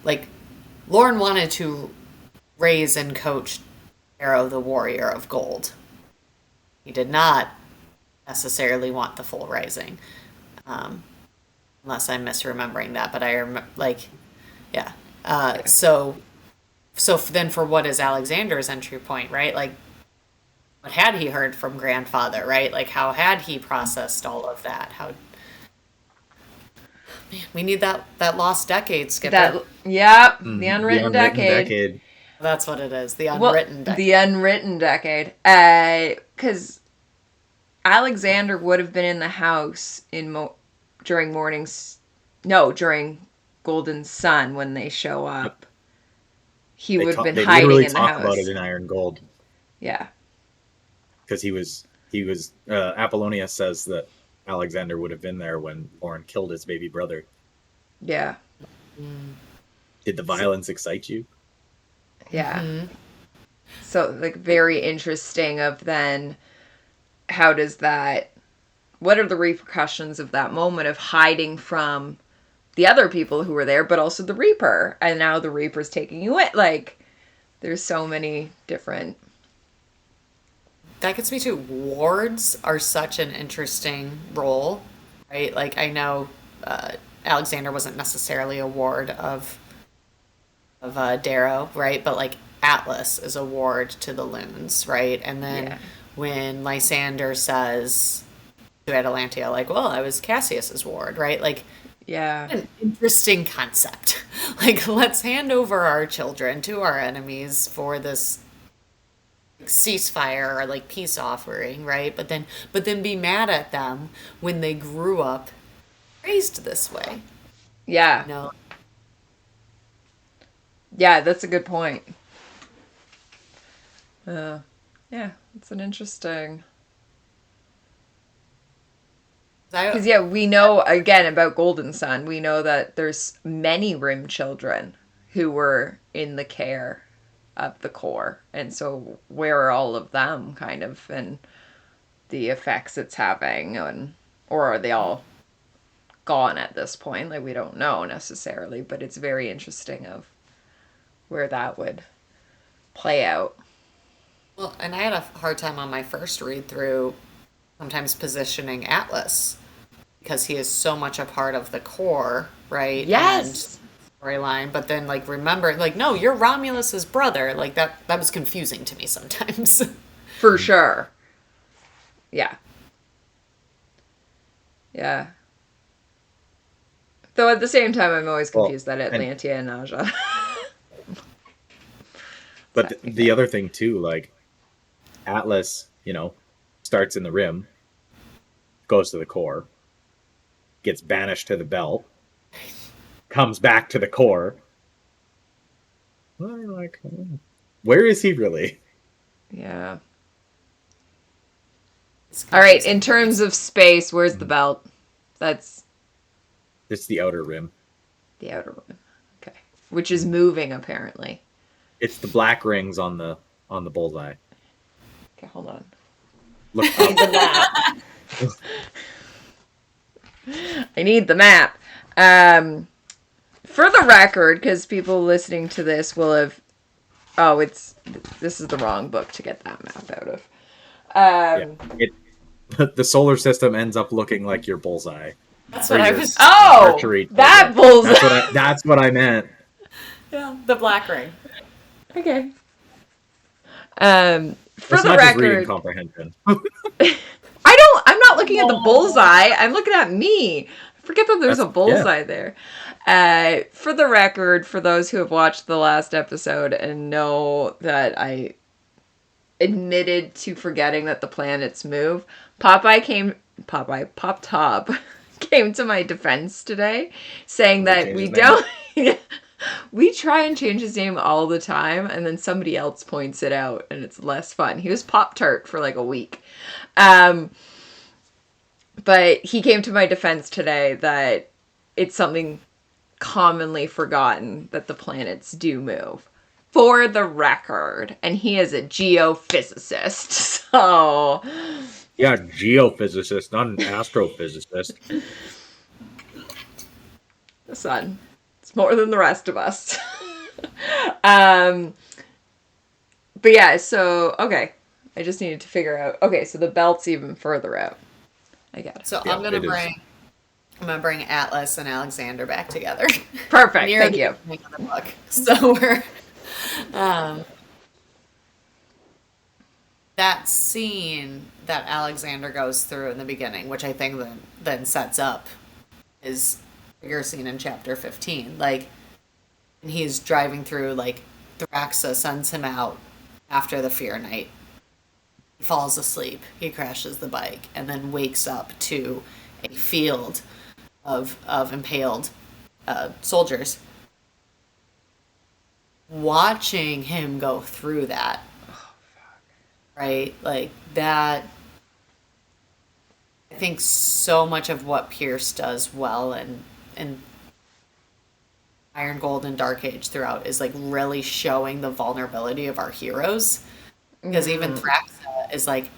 Like, Lorne wanted to raise and coach Darrow the warrior of gold. He did not necessarily want the full rising. Unless I'm misremembering that, but I remember, like, yeah. So then for what is Alexander's entry point, right? Like, what had he heard from grandfather, right? Like, how had he processed all of that? Man, we need that lost decade, Skipper. The unwritten decade. That's what it is, the unwritten decade. The unwritten decade. Because Alexander would have been in the house during Golden Sun when they show up. He would have been hiding in the house. They talk about it in Iron Gold. Yeah. Because he was Apollonia says that Alexander would have been there when Lorne killed his baby brother. Yeah. Did the violence excite you? Yeah. Mm-hmm. So, like, very interesting of then, what are the repercussions of that moment of hiding from the other people who were there, but also the Reaper, and now the Reaper's taking you in. Like, there's so many different... That gets me to wards are such an interesting role, right? Like, I know Alexander wasn't necessarily a ward of Darrow, right? But like Atlas is a ward to the Loons, right? And then when Lysander says, to Atalantia, like, well, I was Cassius's ward, right? Like, Yeah. an interesting concept. Like, let's hand over our children to our enemies for this ceasefire or like peace offering, right? But then be mad at them when they grew up raised this way. Yeah. You know, Yeah, that's a good point. Yeah, it's an interesting. Because, yeah, we know, again, about Golden Sun, we know that there's many Rim children who were in the care of the core. And so where are all of them, kind of, and the effects it's having? Or are they all gone at this point? Like, we don't know necessarily, but it's very interesting of where that would play out. well, and I had a hard time on my first read through sometimes positioning Atlas because he is so much a part of the core, right? Yes. And storyline, but then like remember, like, no, you're Romulus's brother. Like that was confusing to me sometimes. For sure. Yeah. Yeah. Though at the same time, I'm always confused that Atlantia and Naja. But the other thing too, like Atlas, starts in the Rim, goes to the core, gets banished to the belt, comes back to the core. Well, like, where is he really? Yeah. All right. In terms of space, where's the belt? That's It's the Outer Rim. the outer rim. Okay. Which is moving apparently. It's the black rings on the bullseye. Okay, hold on. Look I need up. the map. I need the map. For the record, because people listening to this will have. Oh, this is the wrong book to get that map out of. The solar system ends up looking like your bullseye. That's what I was. Oh, archery that target. bullseye. That's what I meant. Yeah, the black ring. Okay. For It's the not just reading record, comprehension. I'm not looking at the bullseye. I'm looking at me. Forget that there's a bullseye there. For the record, for those who have watched the last episode and know that I admitted to forgetting that the planets move, Pop Top came to my defense today, saying that we don't. We try and change his name all the time, and then somebody else points it out, and it's less fun. He was Pop-Tart for like a week. But he came to my defense today that it's something commonly forgotten that the planets do move. For the record. And he is a geophysicist, so... Yeah, geophysicist, not an astrophysicist. Son. It's more than the rest of us. But yeah, so, okay. I just needed to figure out... Okay, so the belt's even further out. I get it. So Yeah, I'm gonna bring Atlas and Alexander back together. Perfect, Near thank the you. beginning of the book. So we're that scene that Alexander goes through in the beginning, which I think then sets up is a bigger scene in chapter 15. Like, and he's driving through, like, Thraxa sends him out after the Fear Night. He falls asleep. He crashes the bike and then wakes up to a field of impaled soldiers. Watching him go through that, right? Like that. I think so much of what Pierce does well and Iron Gold and Dark Age throughout is like really showing the vulnerability of our heroes. Because even Thraxa is like,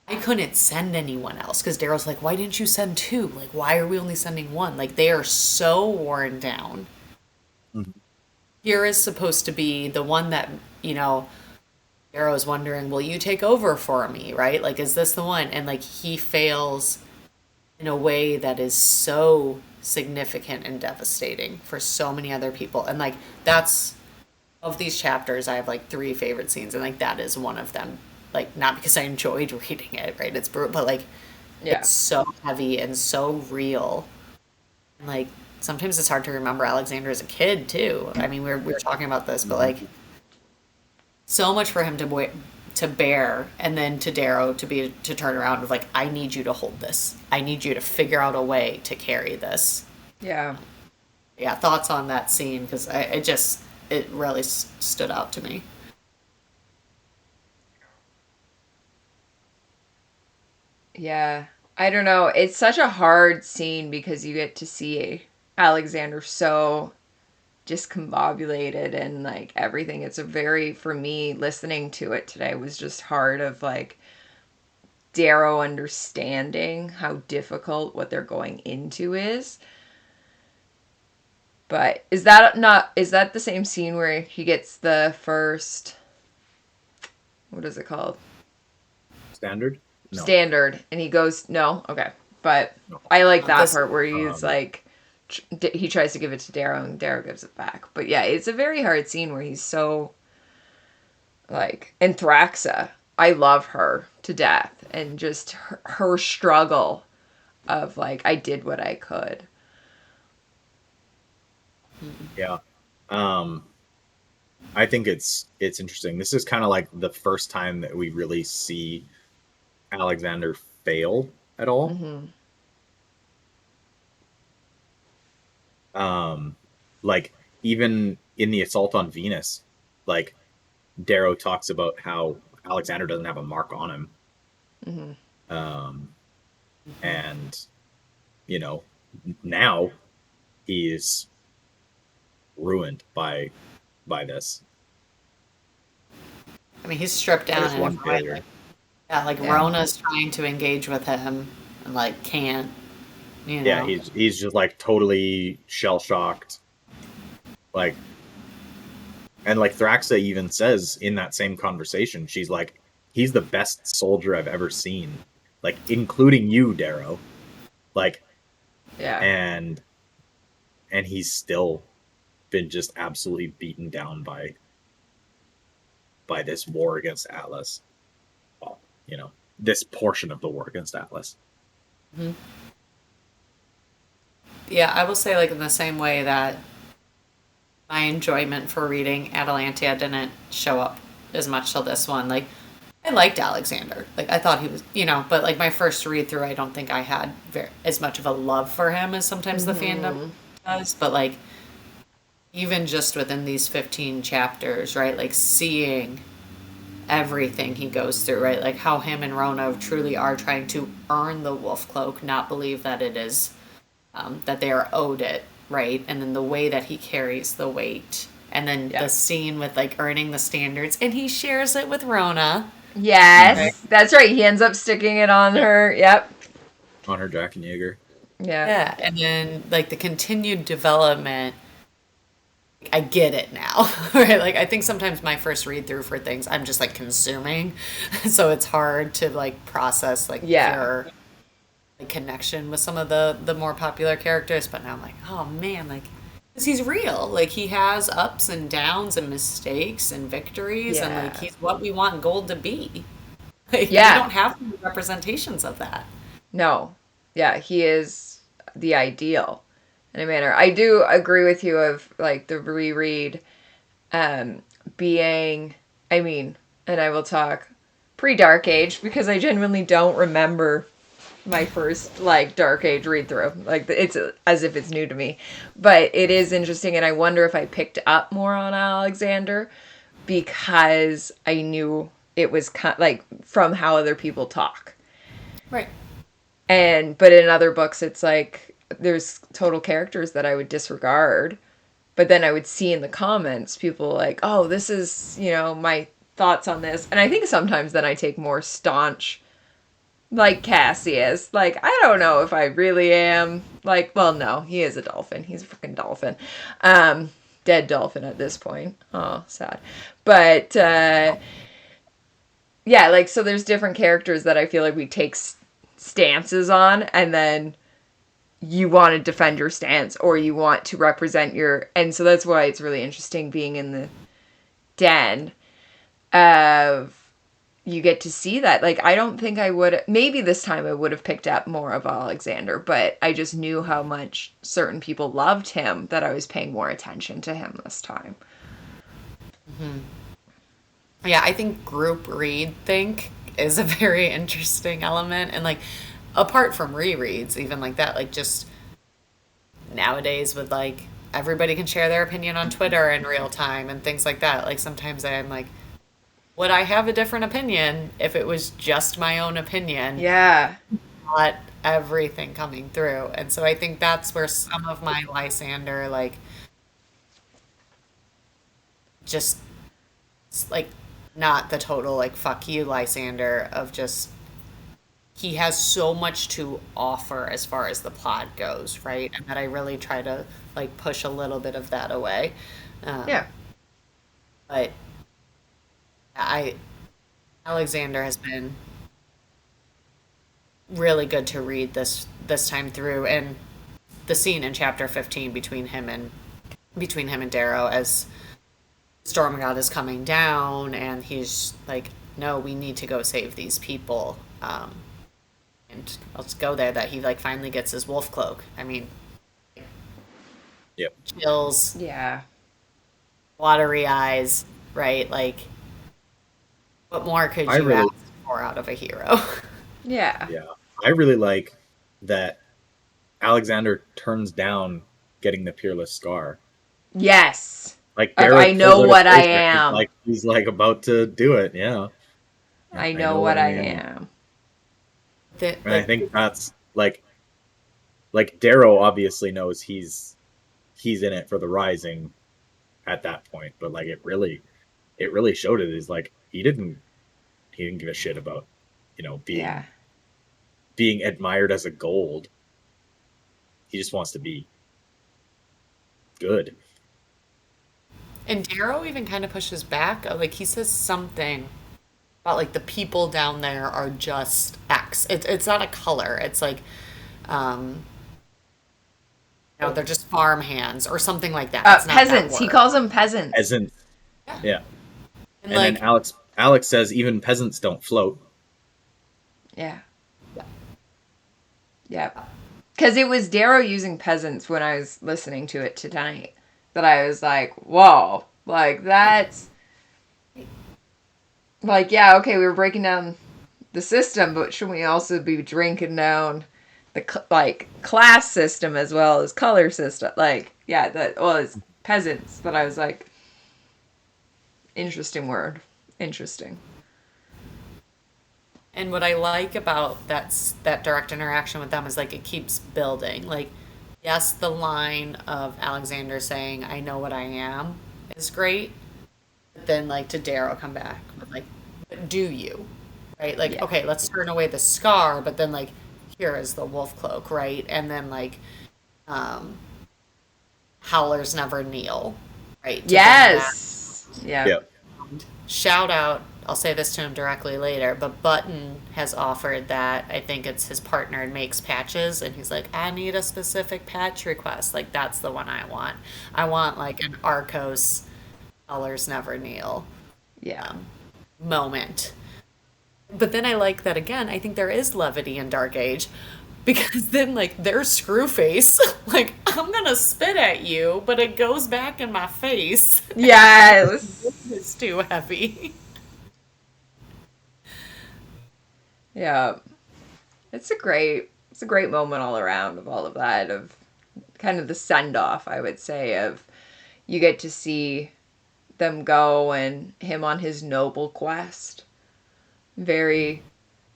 I couldn't send anyone else. Because Darrow's like, why didn't you send two? Like, why are we only sending one? Like, they are so worn down. Mm-hmm. Here is supposed to be the one that, Darrow's wondering, will you take over for me, right? Like, is this the one? And, like, he fails in a way that is so significant and devastating for so many other people. And, like, that's... Of these chapters, I have, like, 3 favorite scenes, and, like, that is one of them. Like, not because I enjoyed reading it, right? It's brutal, but, like, Yeah. It's so heavy and so real. And like sometimes it's hard to remember Alexander as a kid too. I mean, we were talking about this, but Mhm. like so much for him to bear, and then to Darrow to turn around with like, I need you to hold this. I need you to figure out a way to carry this. Yeah. Yeah, thoughts on that scene because it really stood out to me. Yeah. I don't know. It's such a hard scene because you get to see Alexander so discombobulated and like everything. It's a very, for me, listening to it today was just hard of like Darrow understanding how difficult what they're going into is. But is that the same scene where he gets the first, what is it called? Standard? No, Standard, and he goes, no, okay. But no. I like that This part where he's Um, like, he tries to give it to Darrow and Darrow gives it back. But yeah, it's a very hard scene where he's so like, and Thraxa, I love her to death, and just her struggle of like, I did what I could. yeah. Um, I think it's interesting. This is kind of like the first time that we really see Alexander fail at all. Mm-hmm. Um, like even in the assault on Venus, like Darrow talks about how Alexander doesn't have a mark on him. Mm-hmm. Um, and you know, now he's ruined by this. I mean, he's stripped down There's in one every way. failure. Yeah, like Yeah. Rona's trying to engage with him and like can't, you Yeah, know. he's just like totally shell shocked. Like and like Thraxa even says in that same conversation, she's like, he's the best soldier I've ever seen. Like, including you, Darrow. Like, Yeah. and he's still been just absolutely beaten down by this war against Atlas. Well, this portion of the war against Atlas. Mhm. Yeah, I will say like in the same way that my enjoyment for reading Atalantia didn't show up as much till this one. Like I liked Alexander. Like I thought he was, but like my first read through, I don't think I had as much of a love for him as sometimes the fandom Mm-hmm. does. But like even just within these 15 chapters, right? Like seeing everything he goes through, right? Like how him and Rona truly are trying to earn the wolf cloak, not believe that it is that they are owed it, right? And then the way that he carries the weight, and then Yeah. the scene with like earning the standards, and he shares it with Rona. Yes, Right. that's right. He ends up sticking it on Yep. her. Yep. On her Jack and Jaeger. Yeah. Yeah, and then like the continued development. I get it now, right? Like I think sometimes my first read through for things, I'm just like consuming, so it's hard to like process like Yeah. pure like, connection with some of the more popular characters. But now I'm like, oh man, like because he's real. Like he has ups and downs and mistakes and victories, and like Yeah. he's what we want gold to be. Like Yeah. we don't have any representations of that. No. Yeah, he is the ideal in a manner. I do agree with you of like the reread um being, I mean, and I will talk pre-Dark Age because I genuinely don't remember my first like Dark Age read through. Like it's as if it's new to me. But it is interesting, and I wonder if I picked up more on Alexander because I knew it was like from how other people talk. Right. But in other books it's like there's total characters that I would disregard, but then I would see in the comments people like, oh, this is, my thoughts on this. And I think sometimes then I take more staunch, like Cassius. Like, I don't know if I really am. Like, well, no, he is a dolphin. He's a freaking dolphin. Dead dolphin at this point. Oh, sad. But, yeah, like, so there's different characters that I feel like we take stances on, and then you want to defend your stance or you want to represent your, and so that's why it's really interesting being in the den of you get to see that. Like, I don't think I would, maybe this time I would have picked up more of Alexander, but I just knew how much certain people loved him that I was paying more attention to him this time. Yeah, I think group read think is a very interesting element. And like, apart from rereads, even like that, like just nowadays with like everybody can share their opinion on Twitter in real time and things like that. Like sometimes I'm like, would I have a different opinion if it was just my own opinion, Yeah. not everything coming through? And so I think that's where some of my Lysander, like, just like not the total like fuck you Lysander of just he has so much to offer as far as the plot goes, right? And that I really try to like push a little bit of that away. Um, Yeah. but I Alexander has been really good to read this time through, and the scene in chapter 15 between him and Darrow as Storm God is coming down, and he's like, "No, we need to go save these people." And let's go there. That he like finally gets his wolf cloak. I mean, Yep. chills, Yeah. watery eyes, right? Like, what more could I you really, ask for out of a hero? Yeah. yeah, I really like that Alexander turns down getting the Peerless Scar. Yes. Like Of Darrow I pulls know out his what I bracelet. am. He's like about to do it. Yeah. Yeah, I I know know what what I I am. am. And I Like, think that's like Darrow obviously knows he's in it for the Rising at that point, but like it really showed it is like he didn't give a shit about Yeah. being admired as a gold. He just wants to be good. and Darrow even kind of pushes back. Like, he says something about like the people down there are just X. It's not a color. It's like, um, they're just farm hands or something like that. It's not that Peasants. He word. calls them peasants. Peasant. Yeah. Yeah. And And then like, Alex says even peasants don't float. Yeah. Yeah. Because it was Darrow using peasants when I was listening to it tonight that I was like, whoa. Like, that's. Like, yeah, okay, we were breaking down the system, but should we also be drinking down the class system as well as color system? Like, yeah, that was peasants, but I was like, interesting word, interesting. and what I like about that direct interaction with them is like it keeps building. Like, yes, the line of Alexander saying, "I know what I am," is great. But then like to Darrow come back with like, "But do you?" Right? Like, Yeah, okay, let's turn away the scar, but then like here is the wolf cloak, right? And then like um Howlers never kneel, right? To bring that yes, yeah, Yeah. shout out, I'll say this to him directly later, but Button has offered that. I think it's his partner and makes patches, and he's like, I need a specific patch request. Like, that's the one I want. I want like an Arcos Howlers never kneel yeah, moment. But then I like that again. I think there is levity in Dark Age because then, like, there's Screwface. Like, I'm gonna spit at you, but it goes back in my face. yes, It's too heavy. yeah. It's a great moment all around of all of that, of kind of the send off, I would say, of you get to see them go and him on his noble quest. Very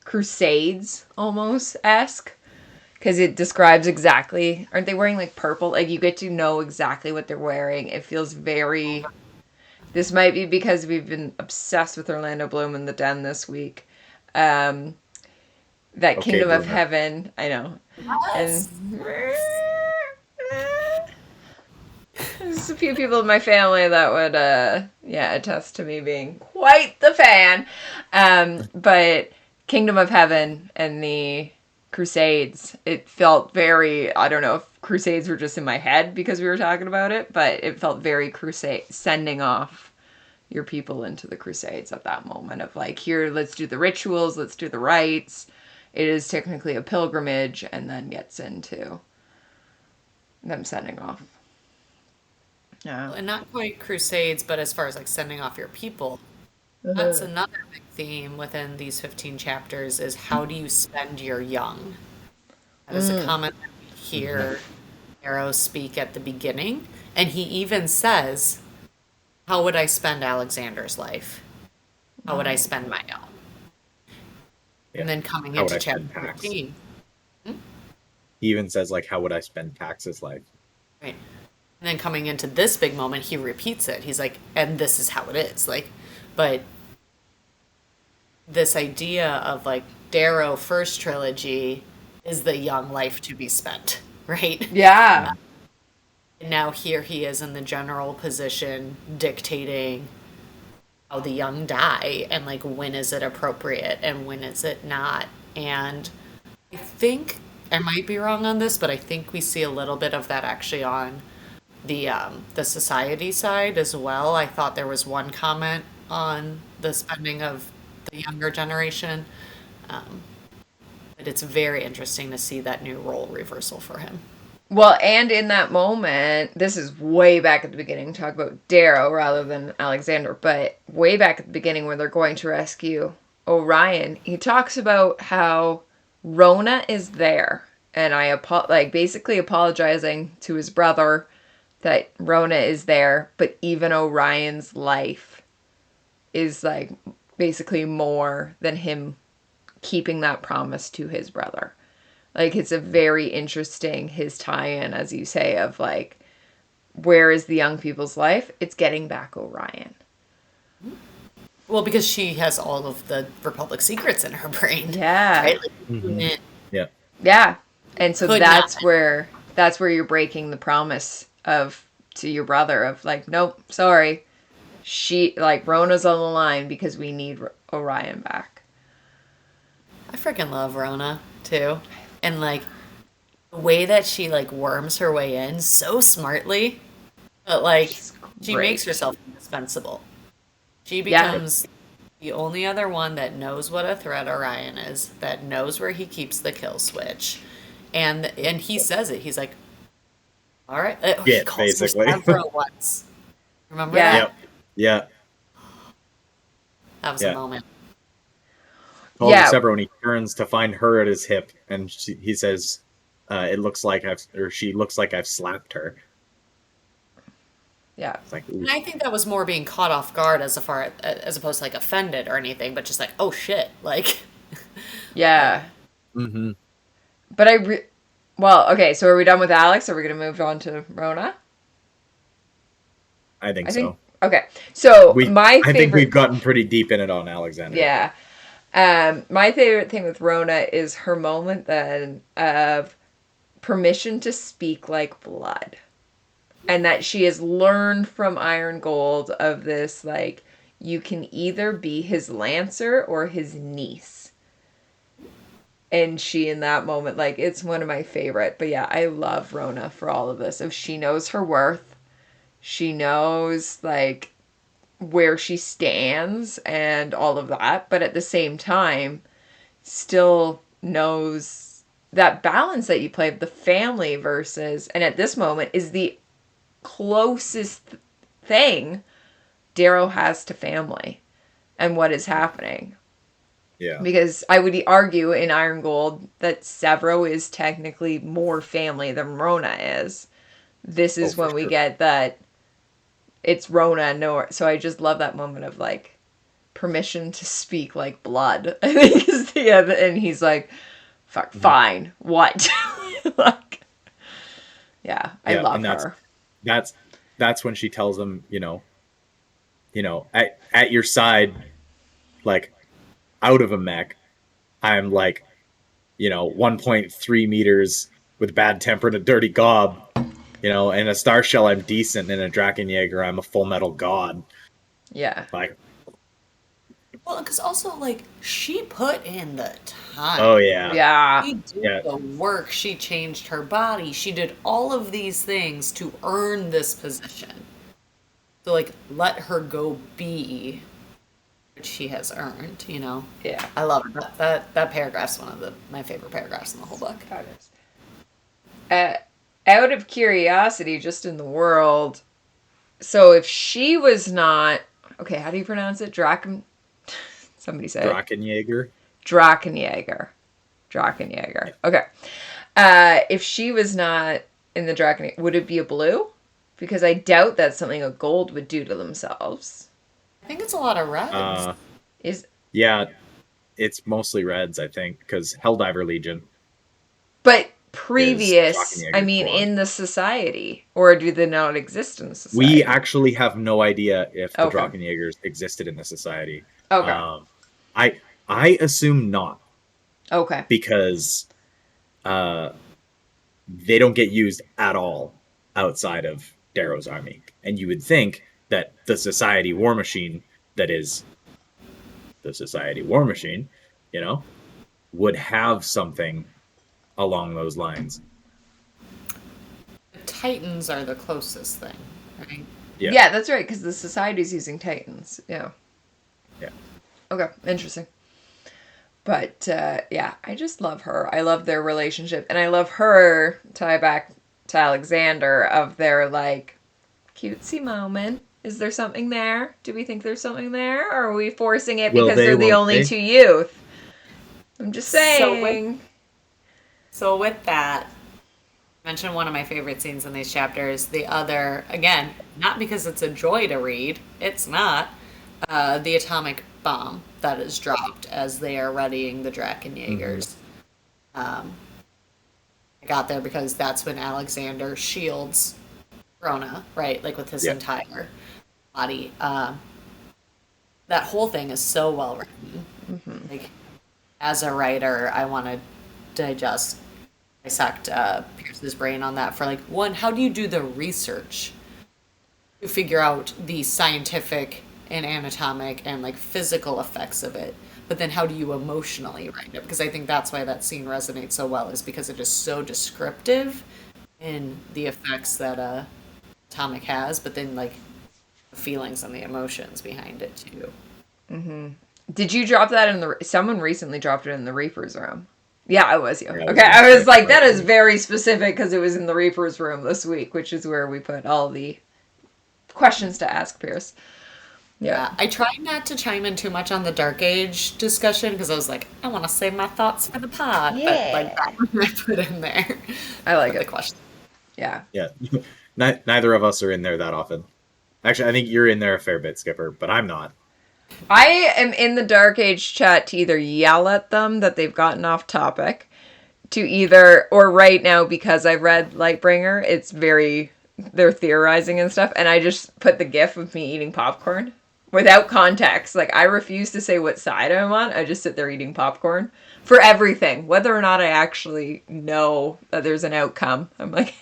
Crusades almost esque. Because it describes exactly. Aren't they wearing like purple? Like you get to know exactly what they're wearing. It feels very. This might be because we've been obsessed with Orlando Bloom and the Den this week. Um, that Okay, Kingdom of Bloomer. Heaven, I know. And there's a few people in my family that would, attest to me being quite the fan. But Kingdom of Heaven and the Crusades, it felt very, I don't know if Crusades were just in my head because we were talking about it, but it felt very Crusade, sending off your people into the Crusades at that moment of like, here, let's do the rituals, let's do the rites. It is technically a pilgrimage, and then gets into them sending off. Yeah. And not quite crusades, but as far as like sending off your people, that's another big theme within these 15 chapters is how do you spend your young? That is a comment that we hear Darrow speak at the beginning. And he even says, how would I spend Alexander's life? How would I spend my own? Yeah. And then coming How would into I chapter spend tax? 15. He even says, like, how would I spend Pax's life? Right. And then coming into this big moment, he repeats it. He's like, and this is how it is. Like, but this idea of like Darrow first trilogy is the young life to be spent, right? Yeah. And now here he is in the general position dictating how the young die and like when is it appropriate and when is it not. And I think I might be wrong on this, but I think we see a little bit of that actually on the society side as well. I thought there was one comment on the spending of the younger generation. But it's very interesting to see that new role reversal for him. Well, and in that moment, this is way back at the beginning, talk about Darrow rather than Alexander, but way back at the beginning where they're going to rescue Orion, he talks about how Rona is there. And basically apologizing to his brother that Rona is there, but even Orion's life is like basically more than him keeping that promise to his brother. Like, it's a very interesting, his tie-in, as you say, of like, where is the young people's life? It's getting back Orion. Well, because she has all of the Republic secrets in her brain. Yeah. Right? Like, Yeah. Yeah. And so Could that's not. where you're breaking the promise to your brother of like, nope, sorry. Rona's on the line because we need Orion back. I freaking love Rona too. And like the way that she like worms her way in so smartly, but like she great. makes herself indispensable. She becomes the only other one that knows what a threat Orion is, that knows where he keeps the kill switch. And he says it. He's like, all right. He calls basically. her Stavro once. Remember Yeah. that? Yeah. That was a moment. Calls Yeah. Severo and he turns to find her at his hip, and he says, "It looks like she looks like I've slapped her." Yeah. It's like, And I think that was more being caught off guard as opposed to like offended or anything, but just like, oh shit, like. Yeah. mm-hmm. But okay, so are we done with Alex? Are we going to move on to Rona? I think so. Okay. So I think we've gotten pretty deep in it on Alexander. Yeah. My favorite thing with Rona is her moment then of permission to speak like blood. And that she has learned from Iron Gold of this, like, you can either be his Lancer or his niece. And she, in that moment, like, it's one of my favorite. But yeah, I love Rona for all of this. If she knows her worth, she knows, like, where she stands and all of that. But at the same time, still knows that balance that you play of the family versus, and at this moment, is the closest thing Darrow has to family and what is happening. Yeah. Because I would argue in Iron Gold that Severo is technically more family than Rona is. This is when we get that it's Rona and Nora. So I just love that moment of like permission to speak like blood. I think is the other, and he's like, "Fuck, fine, what?" Like, yeah, I love her. That's when she tells him, at your side, like out of a mech, I'm like, 1.3 meters with bad temper and a dirty gob. In a Star Shell, I'm decent. In a Drakenjäger, I'm a full metal god. Yeah. Like, well, because also, like, she put in the time. Oh, yeah. Yeah. She did the work. She changed her body. She did all of these things to earn this position. So, like, let her go be what she has earned, you know? Yeah. I love it. That paragraph's one of my favorite paragraphs in the whole book. Out of curiosity, just in the world, so if she was not, okay, how do you pronounce it? Somebody say Drachenjäger. Drachenjäger. Okay. If she was not in the Drachenjäger, would it be a blue? Because I doubt that's something a gold would do to themselves. I think it's a lot of reds. Yeah, it's mostly reds, I think, because Helldiver Legion. But previous, Drachenjäger's I mean, blonde. in the society, or do they not exist in the society? We actually have no idea if the Okay. Drachenjägers existed in the society. Okay. I assume not. Okay. Because they don't get used at all outside of Darrow's army. And you would think that the Society War Machine, that is the Society War Machine, you know, would have something along those lines. The Titans are the closest thing, right? Yeah, that's right, because the Society's using Titans. Yeah. Yeah. Okay, interesting. But, yeah, I just love her. I love their relationship. And I love her tie back to Alexander of their, like, cutesy moment. Is there something there? Do we think there's something there? Or are we forcing it because they're the only two youth? I'm just saying. So with that, I mentioned one of my favorite scenes in these chapters. The other, again, not because it's a joy to read. It's not. The atomic bomb that is dropped as they are readying the Drachenjägers. I got there because that's when Alexander shields Rona, right? Like with his entire body. That whole thing is so well written. Like, as a writer, I want to dissect Pierce's brain on that for, like, one, how do you do the research to figure out the scientific and anatomic and, like, physical effects of it, but then how do you emotionally write it? Because I think that's why that scene resonates so well, is because it is so descriptive in the effects that atomic has, but then, like, the feelings and the emotions behind it too. Did you drop that in the... Someone recently dropped it in the Reaper's room. Yeah, it was you. Yeah, okay, I was like, that is very specific because it was in the Reaper's room this week, which is where we put all the questions to ask Pierce. Yeah. I tried not to chime in too much on the Dark Age discussion because I was like, I want to save my thoughts for the pod. Yeah. But, like, that one I put in there. I like it. The question. Yeah. Yeah. Neither of us are in there that often. Actually, I think you're in there a fair bit, Skipper, but I'm not. I am in the Dark Age chat to either yell at them that they've gotten off topic, or right now, because I've read Lightbringer, it's they're theorizing and stuff, and I just put the gif of me eating popcorn without context. Like, I refuse to say what side I'm on. I just sit there eating popcorn for everything, whether or not I actually know that there's an outcome. I'm like,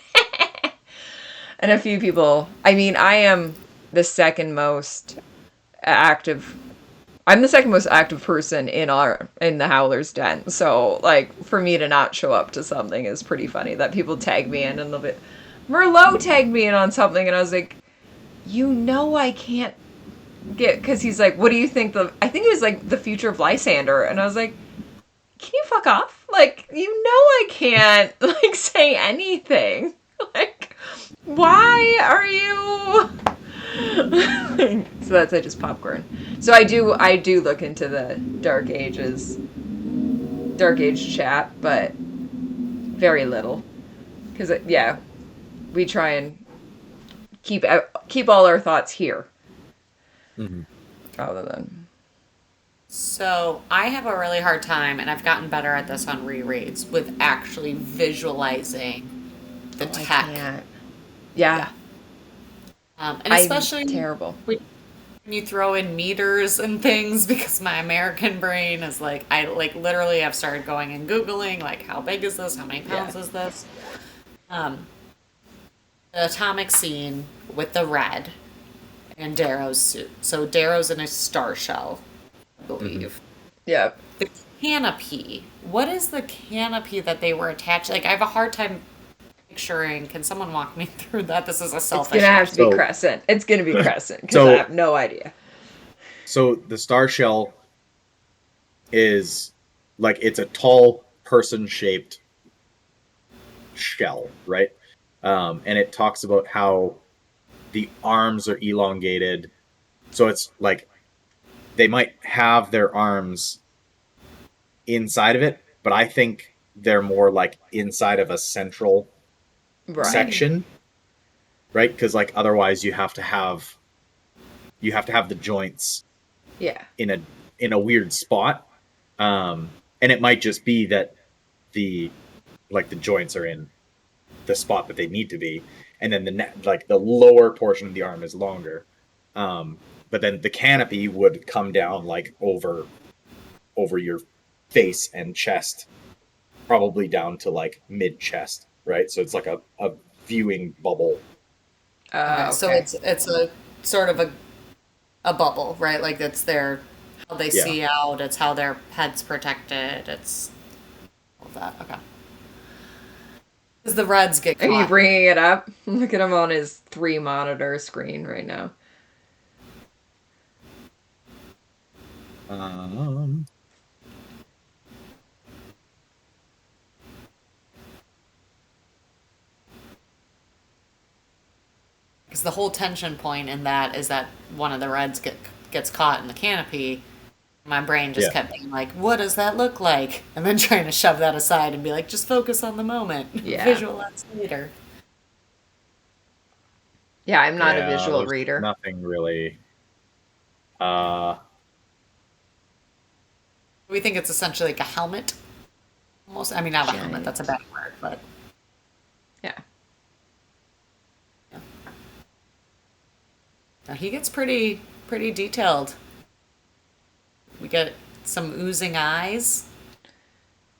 and a few people, I mean, I'm the second most active person in the Howler's Den. So, like, for me to not show up to something is pretty funny that people tag me in, and they'll be, Merlot tagged me in on something, and I was like, I can't get, because he's like, what do you think I think it was like the future of Lysander, and I was like, can you fuck off? Like, I can't, like, say anything. Like, why are you... So that's just popcorn. So I do look into the Dark Age chat, but very little, because we try and keep all our thoughts here, rather than. So I have a really hard time, and I've gotten better at this on rereads, with actually visualizing the tech. Yeah. And especially I'm terrible. When you throw in meters and things, because my American brain is like, I like literally have started going and Googling, like, how big is this? How many pounds is this? The atomic scene with the red and Darrow's suit. So Darrow's in a star shell, I believe. Yeah. The canopy. What is the canopy that they were attached? Like, I have a hard time picturing. Can someone walk me through that? This is a It's selfish. gonna have to be So- Crescent. It's gonna be Crescent because So- I have no idea. So the star shell is like it's a tall person-shaped shell, right? And it talks about how the arms are elongated. So it's like they might have their arms inside of it, but I think they're more like inside of a central Right. section, right? Because like otherwise you have to have the joints Yeah. in a weird spot, and it might just be that the joints are in the spot that they need to be, and then the lower portion of the arm is longer, but then the canopy would come down like over your face and chest, probably down to like mid chest, right? So it's like a viewing bubble. Okay, so Okay. it's a sort of a bubble, right? Like it's their how they Yeah. see out. It's how their head's protected. It's all of that. Okay. Because the Reds get Are you caught. bringing it up? Look at him on his 3-monitor screen right now. Because the whole tension point in that is that one of the Reds gets caught in the canopy. My brain just Yeah. kept being like, "What does that look like?" And then trying to shove that aside and be like, "Just focus on the moment. Yeah. Visualize later." Yeah, I'm not a Yeah, visual there's reader. Nothing really. We think it's essentially like a helmet. Almost. I mean, not a helmet. Giant. That's a bad word, but Yeah. now he gets pretty detailed. We get some oozing eyes.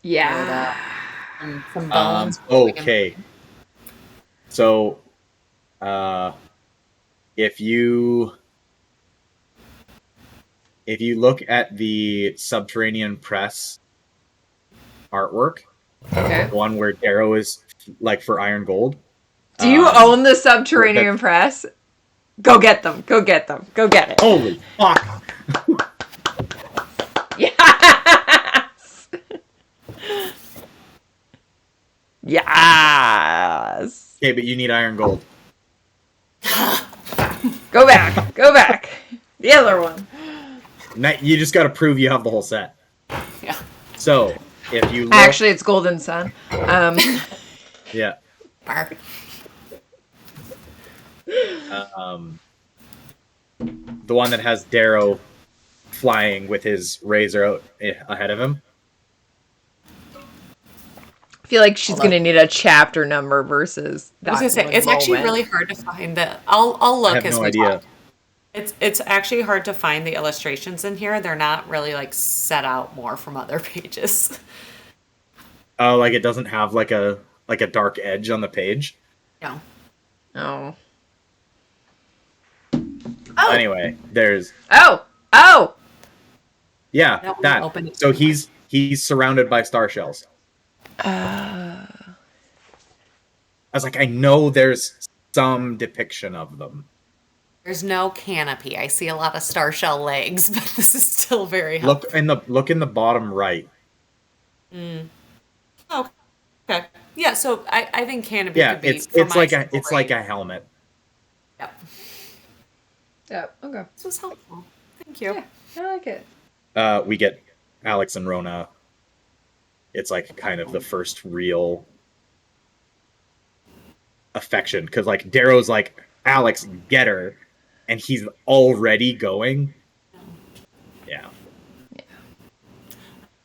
Yeah. Some bones. Okay. So, if you look at the Subterranean Press artwork, Okay. the one where Darrow is like for Iron Gold. Do you own the Subterranean Press? Go get them. Go get them. Go get it. Holy fuck! Yes. Yes. Okay, but you need Iron Gold. Go back. Go back. The other one. You just got to prove you have the whole set. Yeah. So, if you look, Actually, it's Golden Sun. yeah, Bark. the one that has Darrow flying with his razor out ahead of him. I feel like she's gonna need a chapter number versus I was that gonna say one it's actually moment. really hard to find the. I'll look I have as no we idea. talk. It's actually hard to find the illustrations in here. They're not really like set out more from other pages. Oh, like it doesn't have like a dark edge on the page. No. Oh. Oh. Anyway, there's Oh. Oh. yeah, That one that. open. So he's surrounded by star shells. I was like, I know there's some depiction of them. There's no canopy. I see a lot of star shell legs, but this is still very helpful. Look in the bottom right. Oh, okay. Yeah, so I think canopy Yeah, could be it's for my like simple like brain. a helmet. Yep. Yep. Okay. This was helpful. Thank you. Yeah, I like it. We get Alex and Rona. It's like kind of the first real affection because like Darrow's like, Alex, get her, and he's already going. Yeah.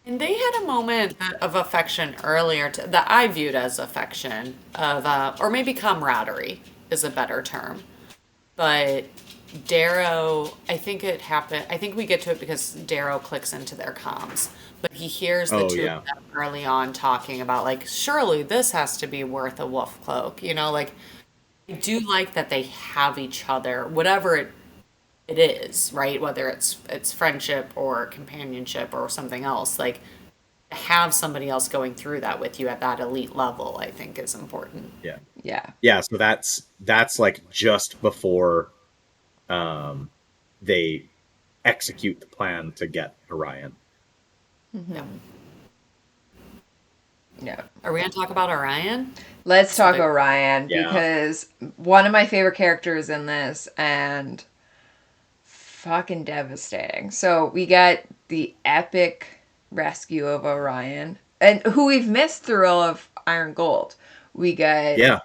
And they had a moment of affection earlier that I viewed as affection of, or maybe camaraderie is a better term. But Darrow, I think it happened. I think we get to it because Darrow clicks into their comms, but he hears the Oh, two yeah. of them early on talking about like, surely this has to be worth a wolf cloak. You know, like I do like that they have each other, whatever it is, right? Whether it's friendship or companionship or something else, like to have somebody else going through that with you at that elite level, I think is important. Yeah. Yeah. Yeah, so that's like just before they execute the plan to get Orion. Yeah. Yeah. Are we going to talk about Orion? Let's talk Orion, Yeah. because one of my favorite characters in this, and fucking devastating. So we get the epic rescue of Orion, and who we've missed through all of Iron Gold. We get Yeah.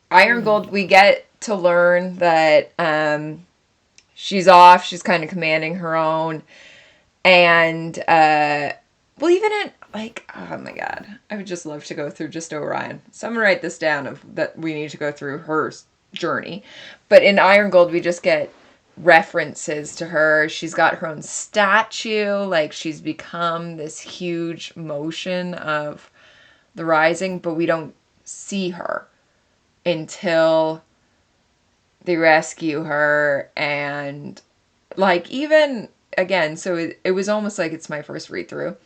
Iron Gold. We get to learn that she's off. She's kind of commanding her own, and well, even in like, oh my god, I would just love to go through just Orion. So I'm gonna write this down of that we need to go through her journey. But in Iron Gold, we just get references to her. She's got her own statue. Like, she's become this huge motion of the Rising, but we don't see her until they rescue her. And like, even again, so it was almost like it's my first read through.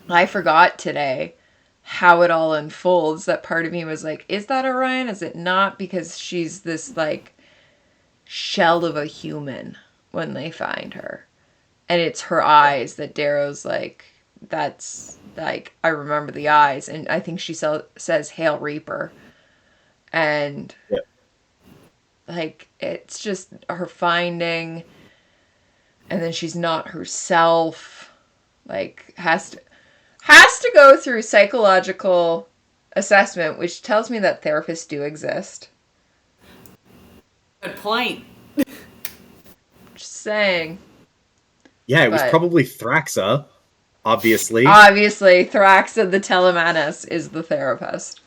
I forgot today how it all unfolds. That part of me was like, is that Orion? Is it not? Because she's this like shell of a human when they find her. And it's her eyes that Darrow's like, that's like, I remember the eyes. And I think she says Hail Reaper. And like, it's just her finding, and then she's not herself. Like, has to go through psychological assessment, which tells me that therapists do exist. Good point. Just saying. Yeah, it was probably Thraxa, obviously. Obviously, Thraxa the Telemanus is the therapist.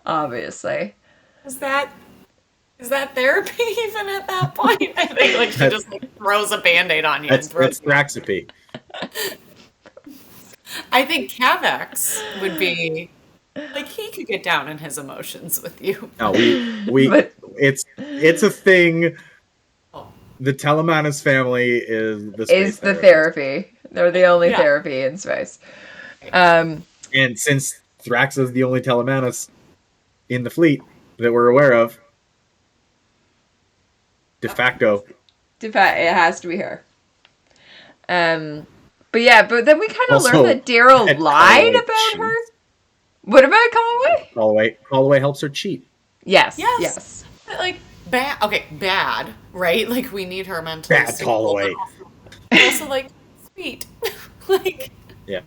Obviously. Is that therapy even at that point? I think like she just like throws a Band-Aid on you. That's Thraxapy. I think Cavex would be like, he could get down in his emotions with you. No, it's a thing. The Telemanus family is the therapy. They're the only therapy in space. And since Thraxa is the only Telemanus in the fleet that we're aware of, de facto, it has to be her. But then we kind of learned that Darrow lied about her. What about Callaway? Callaway helps her cheat. Yes. Like, bad. Okay, bad, right? Like, we need her mentally. Bad Callaway. Also, like, sweet. Like. Yeah.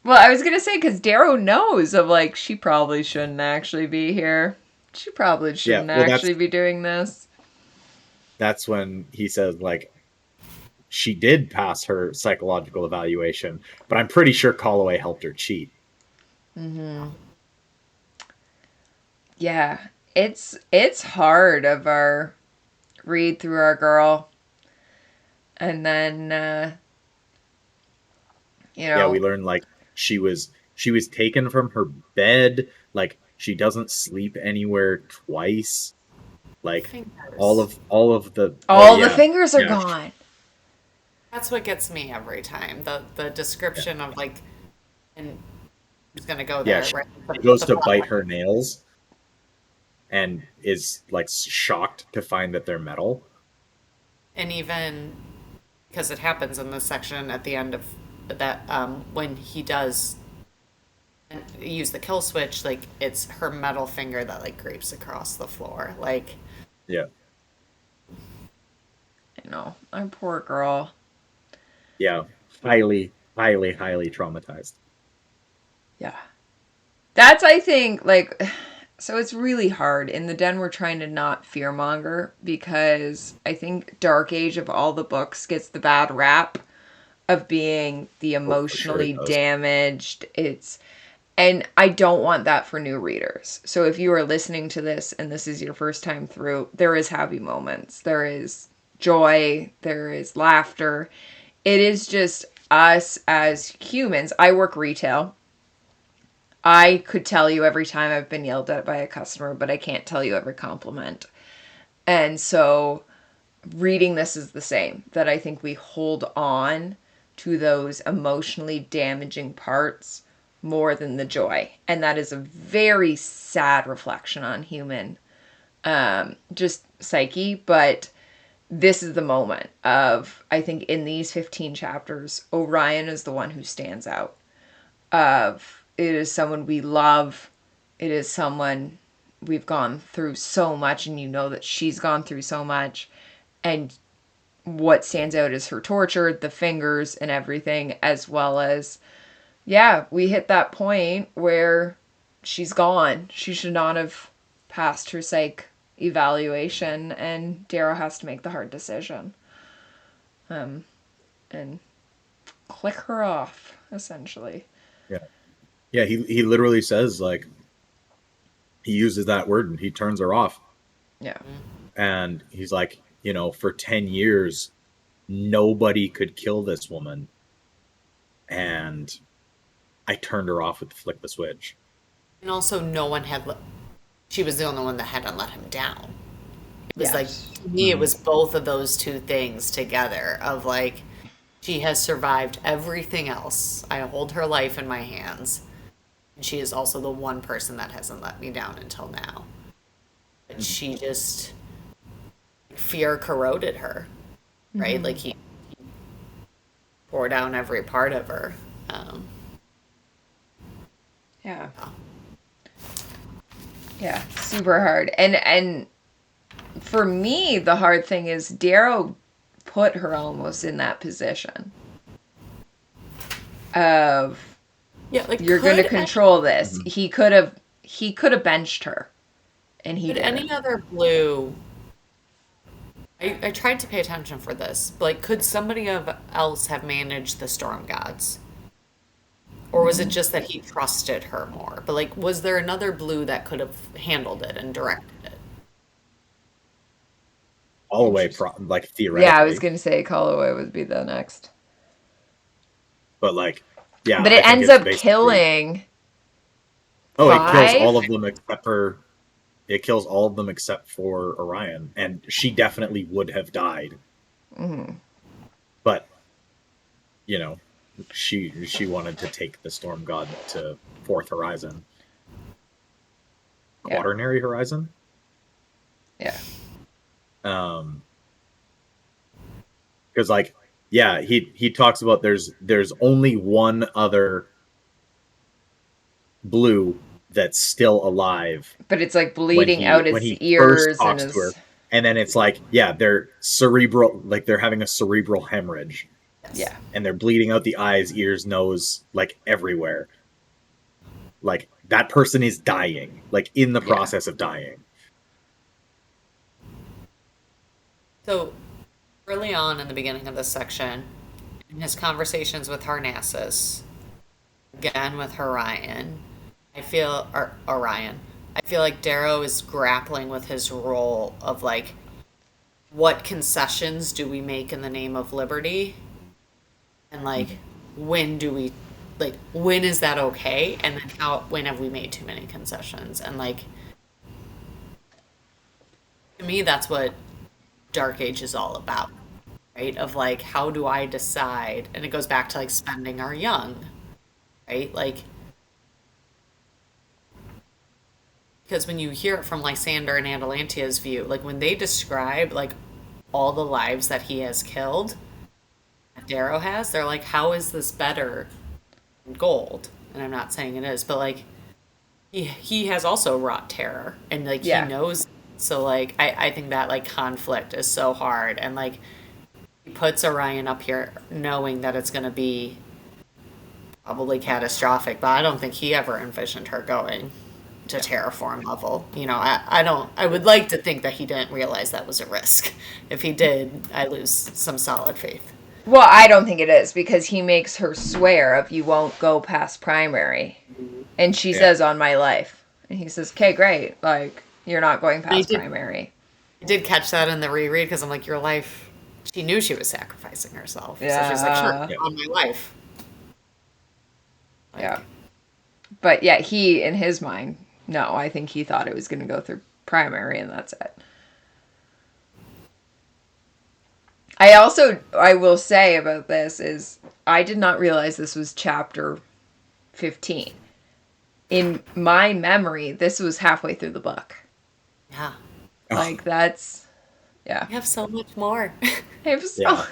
Well, I was going to say, because Darrow knows of, like, she probably shouldn't actually be here. She probably shouldn't actually be doing this. That's when he says, like, she did pass her psychological evaluation, but I'm pretty sure Callaway helped her cheat. Mm-hmm. Yeah, it's hard of our read through our girl, and then we learned like she was taken from her bed. Like, she doesn't sleep anywhere twice. Like, fingers. all of the fingers are gone. That's what gets me every time. The description of like, and I'm gonna go there. Yeah, right? She goes to bite her nails, and is like shocked to find that they're metal. And even because it happens in this section at the end of that, when he does use the kill switch, like, it's her metal finger that like grapes across the floor. Like, yeah, our poor girl. Yeah, highly traumatized. Yeah. That's, I think, like, so it's really hard. In the Den, we're trying to not fearmonger, because I think Dark Age of all the books gets the bad rap of being the emotionally damaged. And I don't want that for new readers. So if you are listening to this and this is your first time through, there is happy moments. There is joy. There is laughter. It is just us as humans. I work retail. I could tell you every time I've been yelled at by a customer, but I can't tell you every compliment. And so reading this is the same, that I think we hold on to those emotionally damaging parts more than the joy. And that is a very sad reflection on human just psyche. But this is the moment of, I think in these 15 chapters, Orion is the one who stands out. It is someone we love. It is someone we've gone through so much, and you know that she's gone through so much. And what stands out is her torture, the fingers and everything, as well as, yeah, we hit that point where she's gone. She should not have passed her psych evaluation, and Darrow has to make the hard decision. And click her off, essentially. Yeah. Yeah, he literally says, like, he uses that word and he turns her off. Yeah. And he's like, for 10 years, nobody could kill this woman. And I turned her off with the flick the switch. And also, no one had. She was the only one that hadn't let him down. It was like, to me, it was both of those two things together of like, she has survived everything else. I hold her life in my hands. And she is also the one person that hasn't let me down until now. But she just, fear corroded her, right? Like he tore down every part of her. Yeah. Yeah, super hard. And for me, the hard thing is Darrow put her almost in that position of, Yeah, like, you're going to control this. He could have benched her, and he didn't. Any other blue. I tried to pay attention for this. But like, could somebody else have managed the storm gods? Or was it just that he trusted her more? But like, was there another blue that could have handled it and directed it? Holloway, like, theoretically. Yeah, I was going to say Holloway would be the next. But like, yeah. But it ends up killing. Oh, it kills all of them except for. It kills all of them except for Orion, and she definitely would have died. Mm-hmm. But, she wanted to take the storm god to Fourth Horizon. Yeah. Quaternary Horizon? Yeah. Because, like, yeah, he talks about there's only one other blue that's still alive. But it's like bleeding out its ears and his... her, and then it's like, yeah, they're cerebral, like they're having a cerebral hemorrhage. Yeah. And they're bleeding out the eyes, ears, nose, like everywhere. Like, that person is dying, like in the process of dying. So, early on in the beginning of this section, in his conversations with Harnassus, again with Orion, I feel like Darrow is grappling with his role of like, what concessions do we make in the name of liberty? And like, when is that okay? And then when have we made too many concessions? And like, to me, that's what Dark Age is all about, right? Of like, how do I decide? And it goes back to like spending our young, right? Like, because when you hear it from Lysander and Atalantia's view, like when they describe like all the lives that he has killed, that Darrow has, they're like, how is this better than gold? And I'm not saying it is, but like he has also wrought terror, and like he knows. So like I think that like conflict is so hard, and like he puts Orion up here knowing that it's gonna be probably catastrophic, but I don't think he ever envisioned her going to terraform level. I would like to think that he didn't realize that was a risk. If he did, I lose some solid faith. Well, I don't think it is, because he makes her swear of, you won't go past primary. And she says, on my life. And he says, okay, great. Like, you're not going past primary. I did catch that in the reread, because I'm like, your life, she knew she was sacrificing herself. Yeah. So she's like, sure, on my life. Like, yeah. But yeah, he, in his mind, no, I think he thought it was going to go through primary, and that's it. I will say about this is I did not realize this was chapter 15. In my memory, this was halfway through the book. Yeah. Like that's yeah. We have so much more. It was Yeah.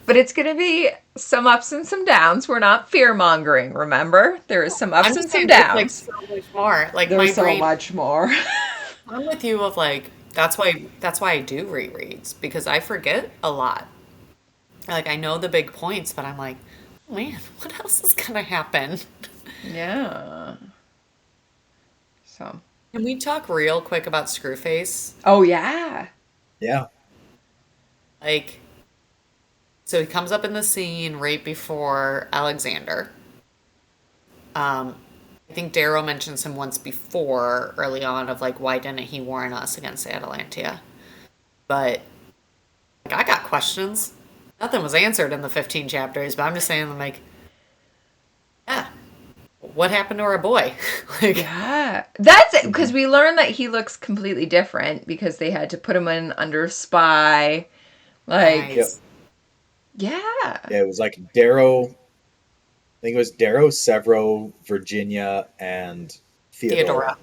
but it's gonna be some ups and some downs. We're not fear mongering, remember? There is some ups I'm and just some saying there's like downs. so much more. Like my There's so brain, much more. I'm with you of like that's why I do rereads because I forget a lot. Like I know the big points, but I'm like, oh man, what else is gonna happen? Yeah. So. Can we talk real quick about Screwface? Oh yeah. Yeah. Like, so he comes up in the scene right before Alexander. I think Darrow mentions him once before, early on, of like, why didn't he warn us against Atalantia? But like, I got questions. Nothing was answered in the 15 chapters, but I'm just saying, like, yeah, what happened to our boy? Like, Yeah. That's it. Because we learned that he looks completely different because they had to put him in under spy. Like, Yep. nice. yeah. Yeah, it was like Darrow. I think it was Darrow, Severo, Virginia, and Theodora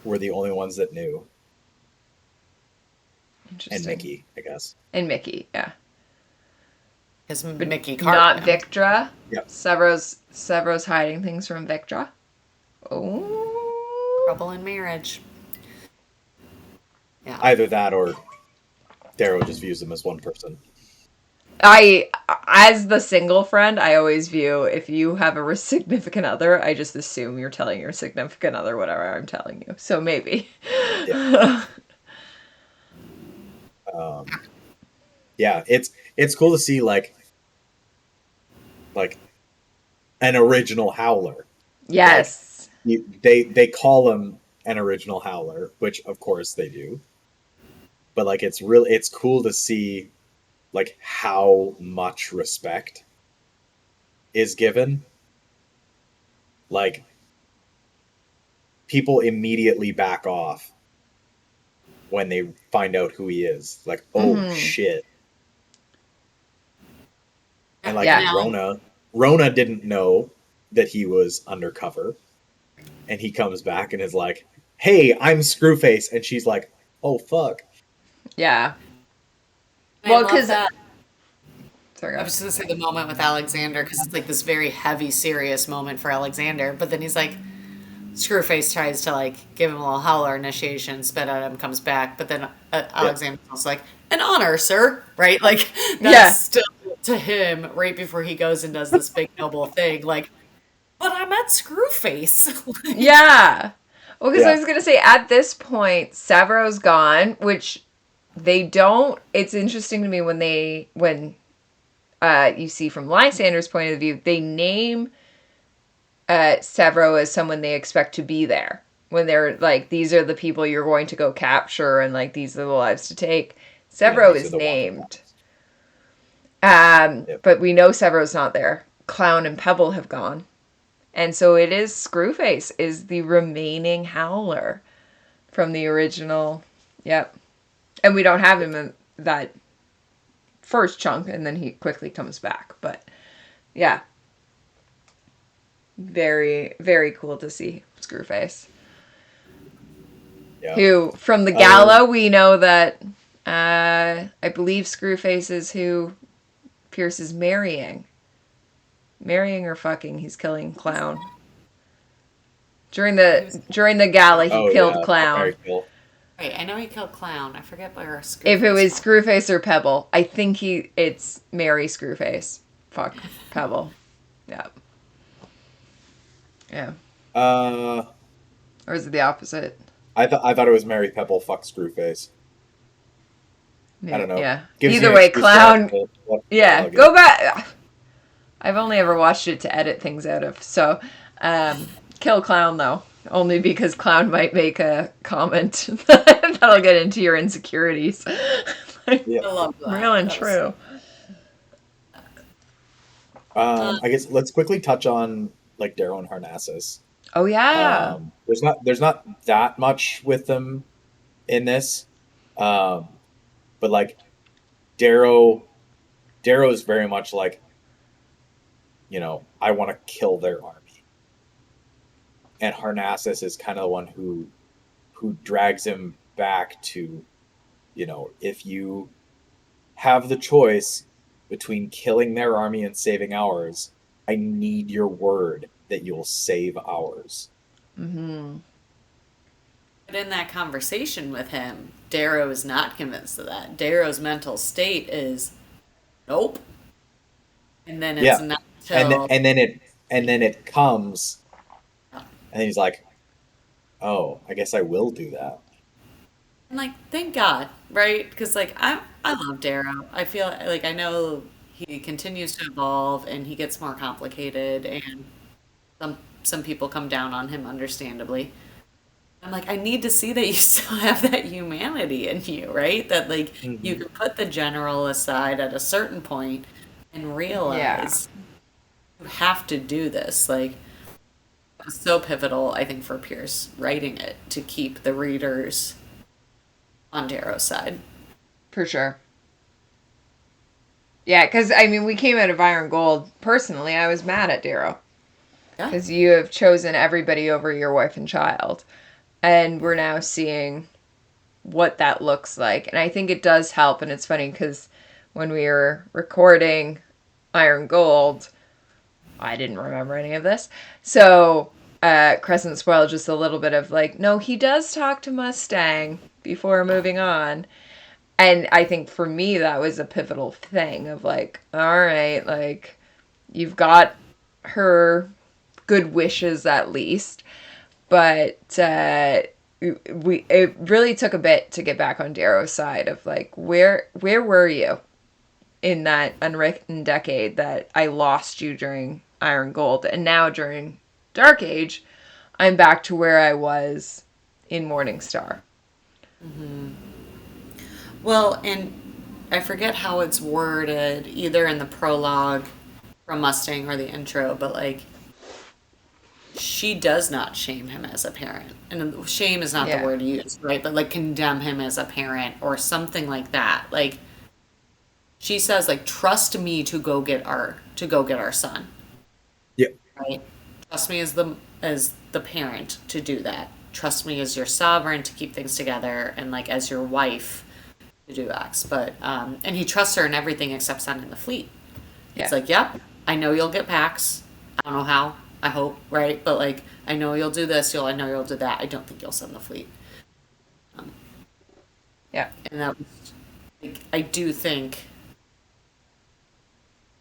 were the only ones that knew. Interesting. And Mickey, I guess. And Mickey, yeah. Because But Mickey not carved him. Victra. Yep. Severo's hiding things from Victra. Oh. Trouble in marriage. Yeah. Either that or Darrow just views them as one person. As the single friend, I always view if you have a significant other, I just assume you're telling your significant other whatever I'm telling you. So maybe. Yeah. Yeah, it's cool to see like an original Howler. Yes. Like, they call him an original Howler, which of course they do. But like it's cool to see like how much respect is given. Like people immediately back off when they find out who he is. Like, oh shit. And like Yeah. Rona didn't know that he was undercover. And he comes back and is like, hey, I'm Screwface. And she's like, oh fuck. Yeah. Well, because I Sorry, was just gonna say the moment with Alexander because it's like this very heavy, serious moment for Alexander. But then he's like, Screwface tries to like give him a little Howler initiation, spit at him, comes back. But then Alexander's also like, an honor, sir, right? Like that's still to him right before he goes and does this big noble thing. Like, but I met Screwface. Yeah. Well, because I was going to say, at this point, Severo's gone, which they don't... It's interesting to me when you see from Lysander's point of view, they name Severo as someone they expect to be there. When they're like, these are the people you're going to go capture, and like, these are the lives to take. Severo is named. But we know Severo's not there. Clown and Pebble have gone. And so it is Screwface is the remaining Howler from the original. Yep. And we don't have him in that first chunk, and then he quickly comes back. But yeah. Very, very cool to see Screwface. Yeah. Who, from the gala, we know that I believe Screwface is who Pierce is marrying. Marrying or fucking, he's killing Clown. During the gala, he killed Clown. Right, I know he killed Clown. I forget where Screwface. If it was Screwface or Pebble, I think it's marry Screwface. Fuck Pebble. Yeah. Yeah. Or is it the opposite? I thought it was marry Pebble, fuck Screwface. Yeah, I don't know. Yeah. Either way, Clown. Yeah. Go back. I've only ever watched it to edit things out of. So, kill Clown, though. Only because Clown might make a comment that'll get into your insecurities. I love that. Real and true. I guess let's quickly touch on like Darrow and Harnassus. Oh yeah. There's not that much with them in this, but like Darrow's very much like, I want to kill their army, and Harnassus is kind of the one who drags him back to, if you have the choice between killing their army and saving ours, I need your word that you'll save ours. Mm-hmm. But in that conversation with him, Darrow is not convinced of that. Darrow's mental state is, nope. And then it's not till and then it comes, and he's like, oh, I guess I will do that. I'm like, thank God, right? Because like I love Darrow. I feel like I know he continues to evolve and he gets more complicated, and some people come down on him, understandably. I'm like, I need to see that you still have that humanity in you, right? That like you Mm-hmm. can put the general aside at a certain point and Yeah, realize you have to do this. Like, it was so pivotal, I think, for Pierce writing it to keep the readers on Darrow's side. for sure. Yeah, because I mean, we came out of Iron Gold. Personally, I was mad at Darrow Yeah. because you have chosen everybody over your wife and child, and we're now seeing what that looks like. And I think it does help. And it's funny because when we were recording Iron Gold, I didn't remember any of this. So Crescent spoiled just a little bit of like, no, he does talk to Mustang before moving on. And I think for me, that was a pivotal thing of like, all right, like, you've got her good wishes at least. But it really took a bit to get back on Darrow's side of like, where were you in that unwritten decade that I lost you during Iron Gold, and now during Dark Age, I'm back to where I was in Morning Star. Well, and I forget how it's worded, either in the prologue from Mustang or the intro, but like she does not shame him as a parent. And shame is not the Yeah. word used, right? But like condemn him as a parent or something like that. Like she says like trust me to go get our son, Yeah. right? Trust me as the parent to do that. Trust me as your sovereign to keep things together and like as your wife to do X. But and he trusts her in everything except sending the fleet. It's Yeah. like, yep, I know you'll get packs. I don't know how. I hope, right? But like, I know you'll do this. I know you'll do that. I don't think you'll send the fleet. Yeah. And that was, like, I do think.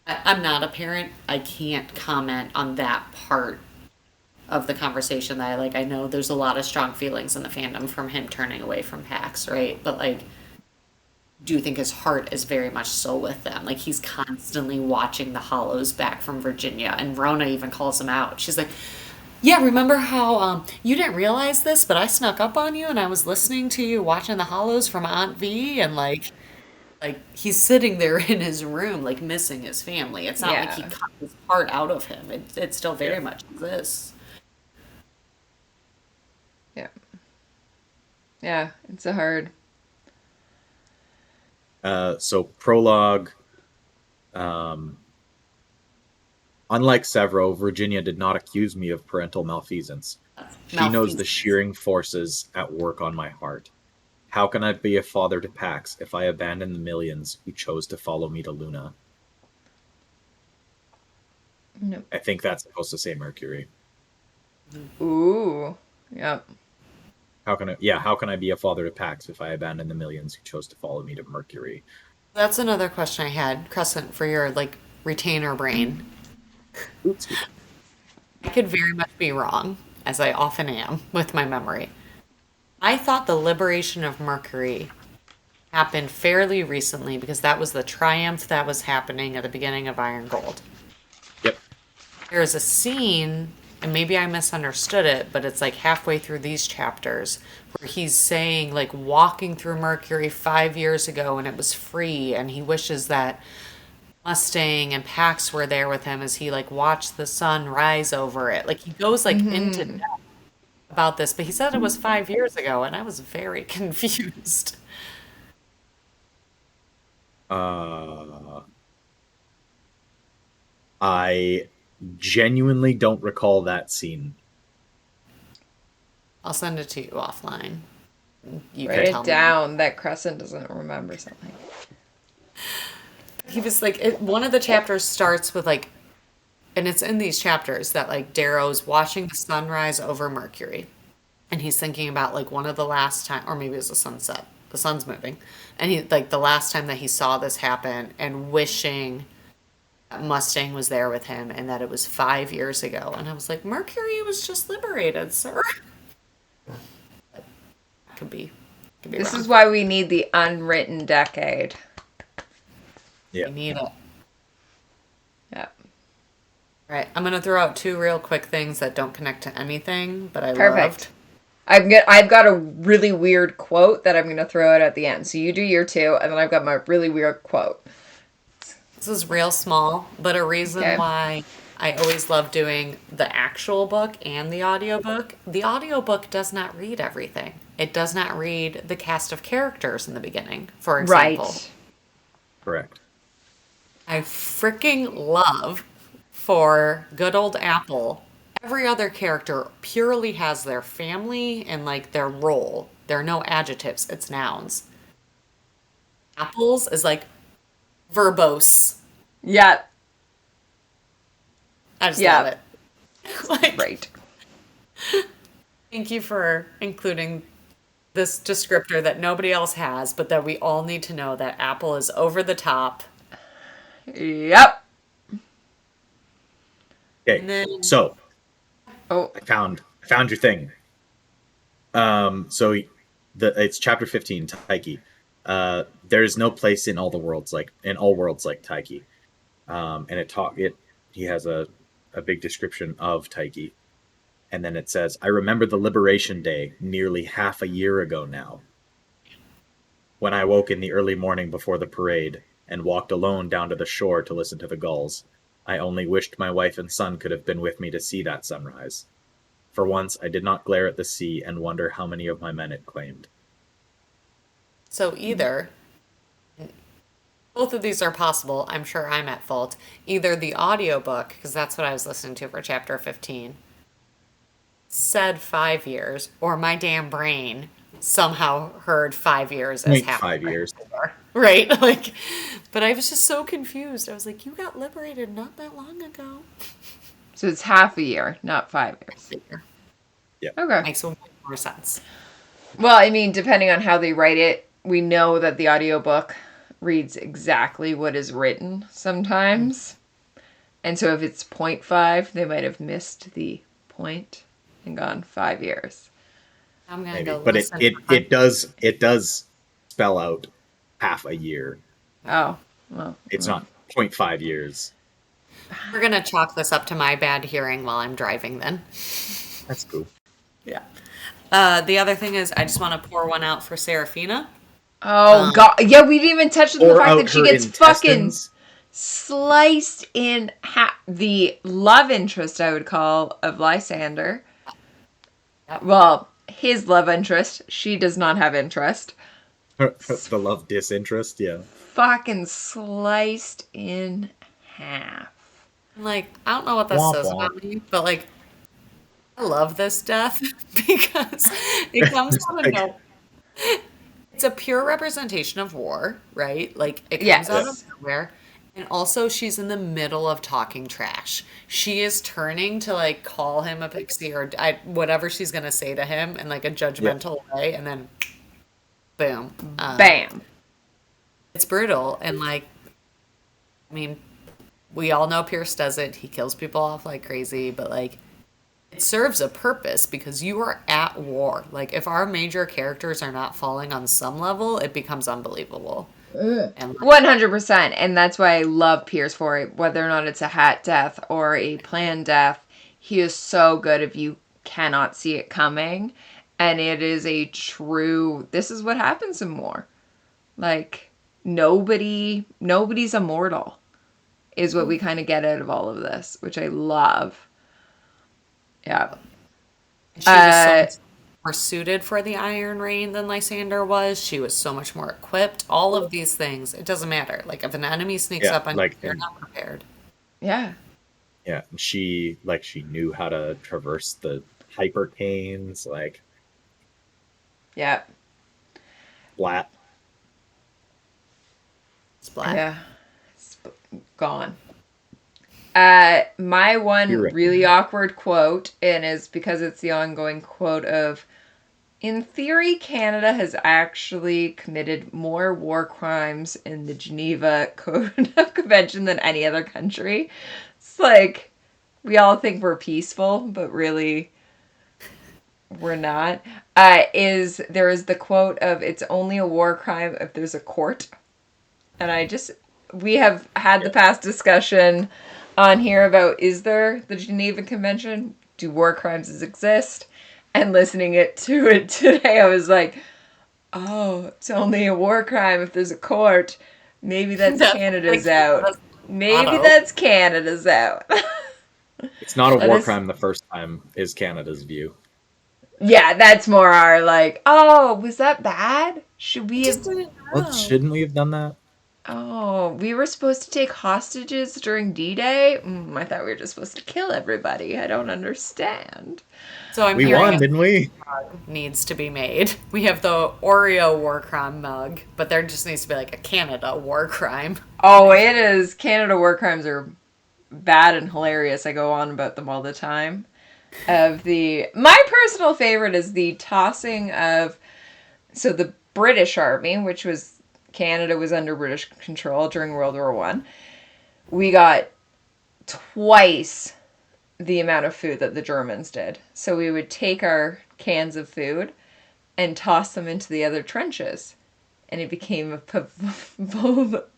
I'm not a parent. I can't comment on that part of the conversation that I like. I know there's a lot of strong feelings in the fandom from him turning away from packs, right? But like, do think his heart is very much so with them. Like he's constantly watching the hollows back from Virginia, and Rona even calls him out. She's like, "Yeah, remember how you didn't realize this, but I snuck up on you, and I was listening to you watching the hollows from Aunt V, and like he's sitting there in his room, like missing his family. It's not like he Yeah. cut his part out of him. It still very Yeah. much exists." Yeah. Yeah. It's a hard. So prologue. Um, Unlike Severo, Virginia did not accuse me of parental malfeasance. She knows the Malfeasance. shearing forces at work on my heart. How can I be a father to Pax if I abandon the millions who chose to follow me to Luna? No. I think that's supposed to say Mercury. Ooh. Yep. How can I be a father to Pax if I abandon the millions who chose to follow me to Mercury? That's another question I had, Crescent, for your like retainer brain. Oopsie. I could very much be wrong, as I often am with my memory. I thought the liberation of Mercury happened fairly recently because that was the triumph that was happening at the beginning of Iron Gold. Yep. There is a scene, and maybe I misunderstood it, but it's like halfway through these chapters where he's saying, like, walking through Mercury 5 years ago and it was free, and he wishes that Mustang and Pax were there with him as he like watched the sun rise over it. Like he goes like into Mm-hmm. depth about this, but he said it was 5 years ago, and I was very confused. Uh, I genuinely don't recall that scene. I'll send it to you offline. You can Write tell it me. down that Crescent doesn't remember something. He was like, one of the chapters starts with like, and it's in these chapters that like Darrow's watching the sunrise over Mercury. And he's thinking about like one of the last time, or maybe it was the sunset, the sun's moving. And he, like, the last time that he saw this happen and wishing that Mustang was there with him and that it was 5 years ago. And I was like, Mercury was just liberated, sir. Could be, could be This wrong. is why we need the unwritten decade. Yeah. We need it. All Yeah. right, I'm gonna throw out two real quick things that don't connect to anything, but I Perfect. loved. I've got a really weird quote that I'm gonna throw out at the end. So you do your two, and then I've got my really weird quote. This is real small, but a reason Okay. why I always love doing the actual book and the audiobook. The audiobook does not read everything. It does not read the cast of characters in the beginning, for example. Right. Correct. I freaking love for good old Apple. Every other character purely has their family and like their role. There are no adjectives, it's nouns. Apple's is like verbose. Yeah. I just Yeah. love it. Like, Right. thank you for including this descriptor that nobody else has, but that we all need to know that Apple is over the top. Yep. Okay. And then- So Oh. I found your thing. So it's chapter 15, Taiki. There is no place in all worlds like Taiki. And he has a big description of Taiki. And then it says, I remember the Liberation Day nearly half a year ago now. When I woke in the early morning before the parade and walked alone down to the shore to listen to the gulls, I only wished my wife and son could have been with me to see that sunrise. For once, I did not glare at the sea and wonder how many of my men it claimed. So either both of these are possible. I'm sure I'm at fault. Either the audiobook, because that's what I was listening to for chapter 15, said 5 years, or my damn brain somehow heard 5 years as half 5 years. Right? Like, but I was just so confused. I was like, you got liberated not that long ago. So it's half a year, not 5 years. Yeah. Okay. Makes more sense. Well, I mean, depending on how they write it, we know that the audiobook reads exactly what is written sometimes. And so if it's 0.5, they might have missed the point and gone 5 years. I'm gonna Maybe. go But listen. it does spell out half a year. Oh, well. It's not 0.5 years. We're gonna chalk this up to my bad hearing while I'm driving then. That's cool. Yeah. The other thing is I just want to pour one out for Serafina. Oh, God. Yeah, we didn't even touch on the Or fact out that she her gets fucking intestines. sliced in half. The love interest, I would call, of Lysander. Yep. Well, his love interest. She does not have interest. The love disinterest, yeah. Fucking sliced in half. Like, I don't know what that Womp says womp. about me, but like, I love this death because it comes out of nowhere. It's a pure representation of war, right? Like, it comes out of Yes. nowhere. And also, she's in the middle of talking trash. She is turning to like call him a pixie or whatever she's gonna say to him in like a judgmental way, and then boom, Bam. it's brutal. And like, I mean, we all know Pierce does it. He kills people off like crazy, but like, it serves a purpose because you are at war. Like, if our major characters are not falling on some level, it becomes unbelievable. And like, 100%. And that's why I love Pierce for it. Whether or not it's a hat death or a planned death, he is so good if you cannot see it coming. And it is a true, this is what happens in war. Like, nobody's immortal is what we kind of get out of all of this, which I love. Yeah. she was so more suited for the Iron Rain than Lysander was. She was so much more equipped. All of these things, it doesn't matter. Like if an enemy sneaks Yeah, up on you, like you're and not prepared. Yeah. yeah, and she knew how to traverse the hypercanes, like Yeah. flat. Splat. Yeah. It's gone. My one You're right. really awkward quote, and is because it's the ongoing quote of, in theory, Canada has actually committed more war crimes in the Geneva Code of Convention than any other country. It's like, we all think we're peaceful, but really, we're not. There is the quote of, it's only a war crime if there's a court. And we have had the past discussion on here about, is there the Geneva Convention? Do war crimes exist? And listening to it today, I was like, oh, it's only a war crime if there's a court. Maybe that's Canada's out. Maybe that's Canada's out. It's not a war is- crime the first time, is Canada's view. Yeah, that's more our like, oh, was that bad? Should we Just have... didn't Well, know. shouldn't we have done that? Oh, we were supposed to take hostages during D-Day? I thought we were just supposed to kill everybody. I don't understand. So I'm We hearing won, a didn't we? mug needs to be made. We have the Oreo war crime mug, but there just needs to be like a Canada war crime. Oh, it is. Canada war crimes are bad and hilarious. I go on about them all the time. My personal favorite is the tossing of, so the British Army, which was, Canada was under British control during World War One. We got twice the amount of food that the Germans did. So we would take our cans of food and toss them into the other trenches. And it became a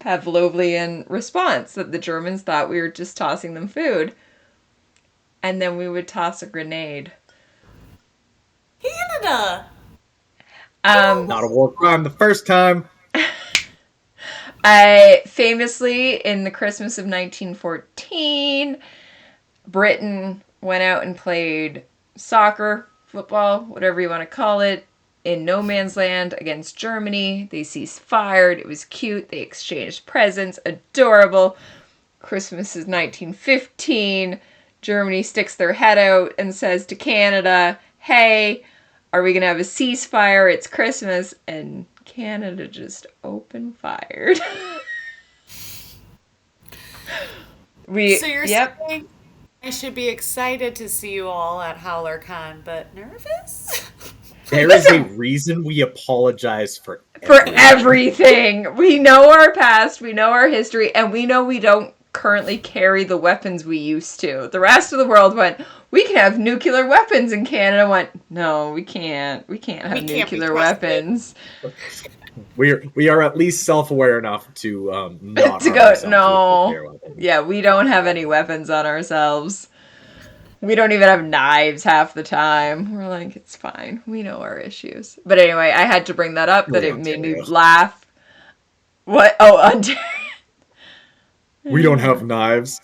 Pavlovian response that the Germans thought we were just tossing them food. And then we would toss a grenade. Canada! Not a war crime the first time. Famously, in the Christmas of 1914, Britain went out and played soccer, football, whatever you want to call it, in no man's land against Germany. They ceased fire. It was cute. They exchanged presents. Adorable. Christmas is 1915. Germany sticks their head out and says to Canada, hey, are we going to have a ceasefire? It's Christmas. And Canada just open fired. So you're saying I should be excited to see you all at HowlerCon, but nervous? There is a reason we apologize for everything. We know our past, we know our history, and we know we don't currently carry the weapons we used to. The rest of the world went, we can have nuclear weapons, and Canada went, no, we can't. We can't have nuclear weapons. We are at least self-aware enough to not to harm go, ourselves no. with nuclear weapons. Yeah, we don't have any weapons on ourselves. We don't even have knives half the time. We're like, it's fine. We know our issues. But anyway, I had to bring that up, that it made me laugh. What? Oh, Ontario. We don't have knives.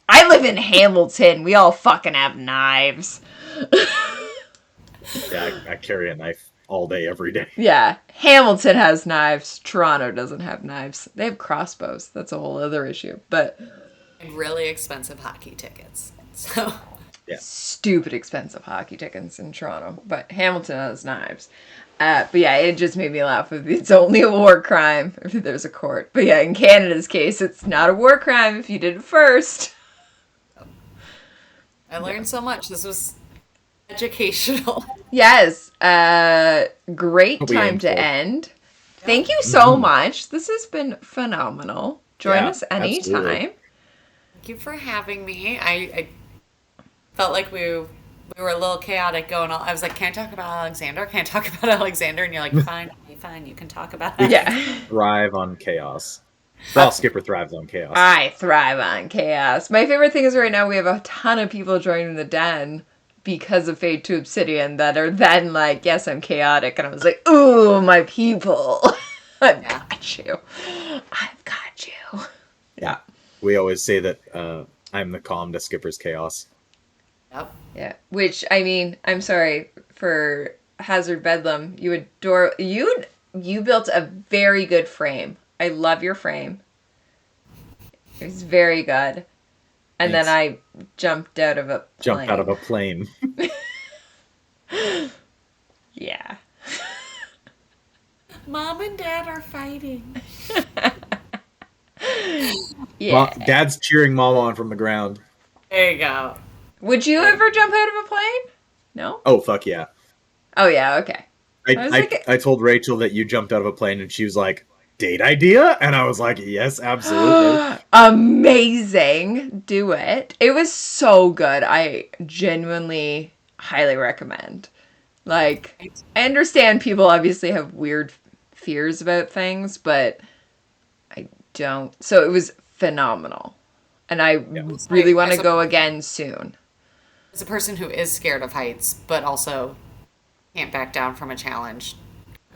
I live in Hamilton. We all fucking have knives. Yeah, I carry a knife all day, every day. Yeah, Hamilton has knives. Toronto doesn't have knives. They have crossbows. That's a whole other issue. But Really expensive hockey tickets. So Yeah. stupid expensive hockey tickets in Toronto. But Hamilton has knives. But yeah, it just made me laugh. It's only a war crime if there's a court. But yeah, in Canada's case, it's not a war crime if you did it first. I learned so much. This was educational. Yes. Great What we time aim to for. end. Thank you so much. This has been phenomenal. Join Yeah, us anytime. absolutely. Thank you for having me. I felt like we were a little chaotic going on. I was like, can't talk about Alexander? Can't talk about Alexander? And you're like, fine, you can talk about it. Yeah. Thrive on chaos. Well, Skipper thrives on chaos. I thrive on chaos. My favorite thing is right now we have a ton of people joining the den because of Fade to Obsidian that are then like, yes, I'm chaotic. And I was like, ooh, my people. I've got you. I've got you. Yeah. We always say that I'm the calm to Skipper's chaos. Yep. Yeah. Which, I mean, I'm sorry. for Hazard Bedlam. You built a very good frame. I love your frame. It was very good. And Thanks. then I jumped out of a plane. Jumped out of a plane. Yeah. Mom and Dad are fighting. Yeah. Dad's cheering Mom on from the ground. There you go. Would you ever jump out of a plane? No? Oh, fuck yeah. Oh, yeah, okay. I told Rachel that you jumped out of a plane, and she was like, date idea? And I was like, yes, absolutely. Amazing. Do it. It was so good. I genuinely highly recommend. Like, I understand people obviously have weird fears about things, but I don't. So it was phenomenal. And I really want to go again soon. As a person who is scared of heights, but also can't back down from a challenge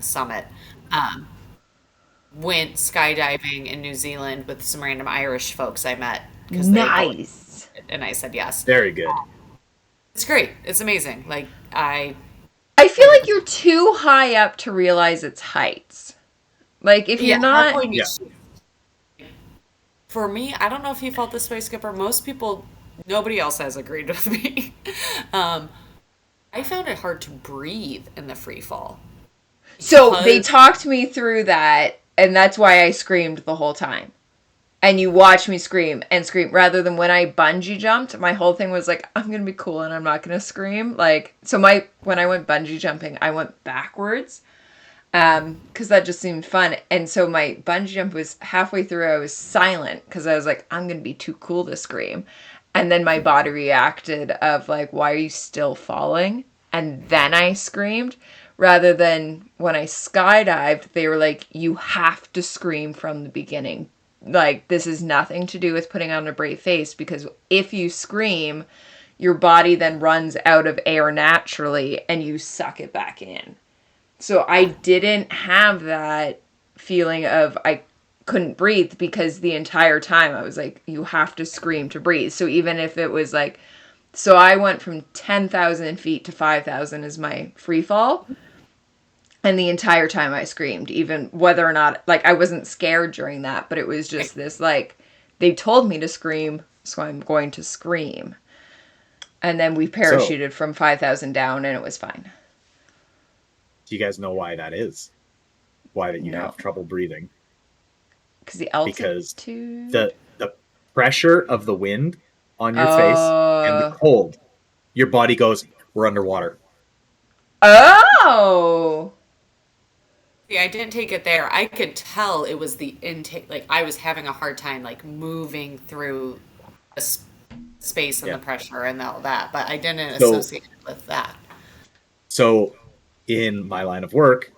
summit, went skydiving in New Zealand with some random Irish folks I met. Nice. And I said yes. Very good. It's great. It's amazing. Like, I feel like you're too high up to realize it's heights. Like, if you're not... Yeah. For me, I don't know if you felt this way, Skipper. Most people, nobody else has agreed with me. I found it hard to breathe in the free fall. So they talked me through that, and that's why I screamed the whole time. And you watch me scream and scream, rather than when I bungee jumped, my whole thing was like, I'm going to be cool and I'm not going to scream. Like, so when I went bungee jumping, I went backwards. Because that just seemed fun. And so my bungee jump was halfway through, I was silent because I was like, I'm going to be too cool to scream. And then my body reacted of like, why are you still falling? And then I screamed, rather than when I skydived, they were like, you have to scream from the beginning. Like, this is nothing to do with putting on a brave face, because if you scream, your body then runs out of air naturally and you suck it back in. So I didn't have that feeling of I couldn't breathe, because the entire time I was like, you have to scream to breathe. So even if it was like, so I went from 10,000 feet to 5,000 as my free fall. And the entire time I screamed, even whether or not, like, I wasn't scared during that, but it was just this, like, they told me to scream, so I'm going to scream. And then we parachuted from 5,000 down, and it was fine. Do you guys know why that is? Why that you have trouble breathing? Because the altitude? Because the pressure of the wind on your face and the cold, your body goes, we're underwater. Oh! See, I didn't take it there. I could tell it was the intake. Like, I was having a hard time, like, moving through the space and the pressure and all that, but I didn't associate it with that. So, in my line of work,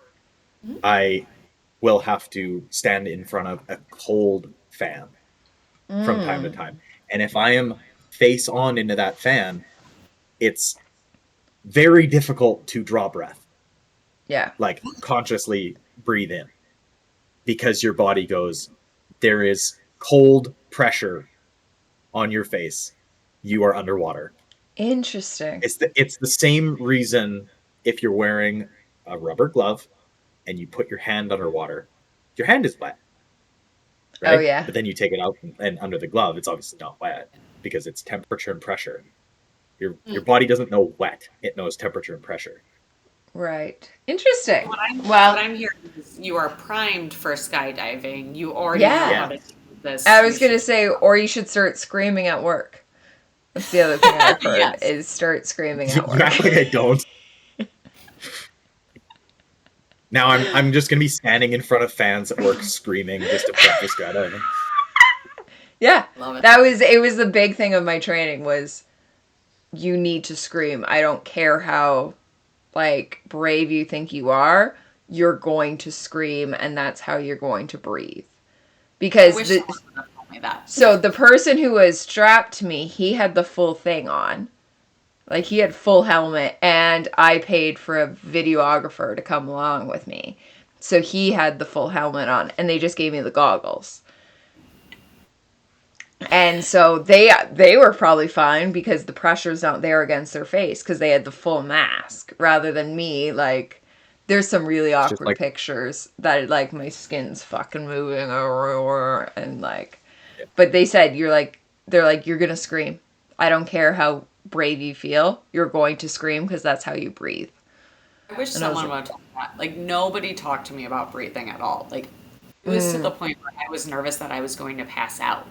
I will have to stand in front of a cold fan from time to time. And if I am face on into that fan, it's very difficult to draw breath. Yeah. Like, consciously breathe in. Because your body goes, there is cold pressure on your face. You are underwater. Interesting. It's the same reason if you're wearing a rubber glove and you put your hand underwater, your hand is wet. Right? Oh, yeah. But then you take it out and under the glove, it's obviously not wet because it's temperature and pressure. Your body doesn't know wet. It knows temperature and pressure. Right. Interesting. What I'm hearing is you are primed for skydiving. You already know how to do this. I was going to say, or you should start screaming at work. That's the other thing I've heard, is start screaming at work. You act like I don't. Now I'm just going to be standing in front of fans at work screaming just to practice skydiving. Yeah. Love it. It was the big thing of my training was you need to scream. I don't care how, like, brave you think you are, you're going to scream, and that's how you're going to breathe. Because someone would have told me that. So the person who was strapped to me, he had the full thing on. Like, he had full helmet, and I paid for a videographer to come along with me. So he had the full helmet on, and they just gave me the goggles. And so they were probably fine because the pressure's not there against their face because they had the full mask rather than me. Like, there's some really just awkward like- pictures that like my skin's fucking moving and like, but they said they're like you're gonna scream. I don't care how brave you feel, you're going to scream because that's how you breathe. I wish And I was someone would talk that. Like, nobody talked to me about breathing at all. Like, it was to the point where I was nervous that I was going to pass out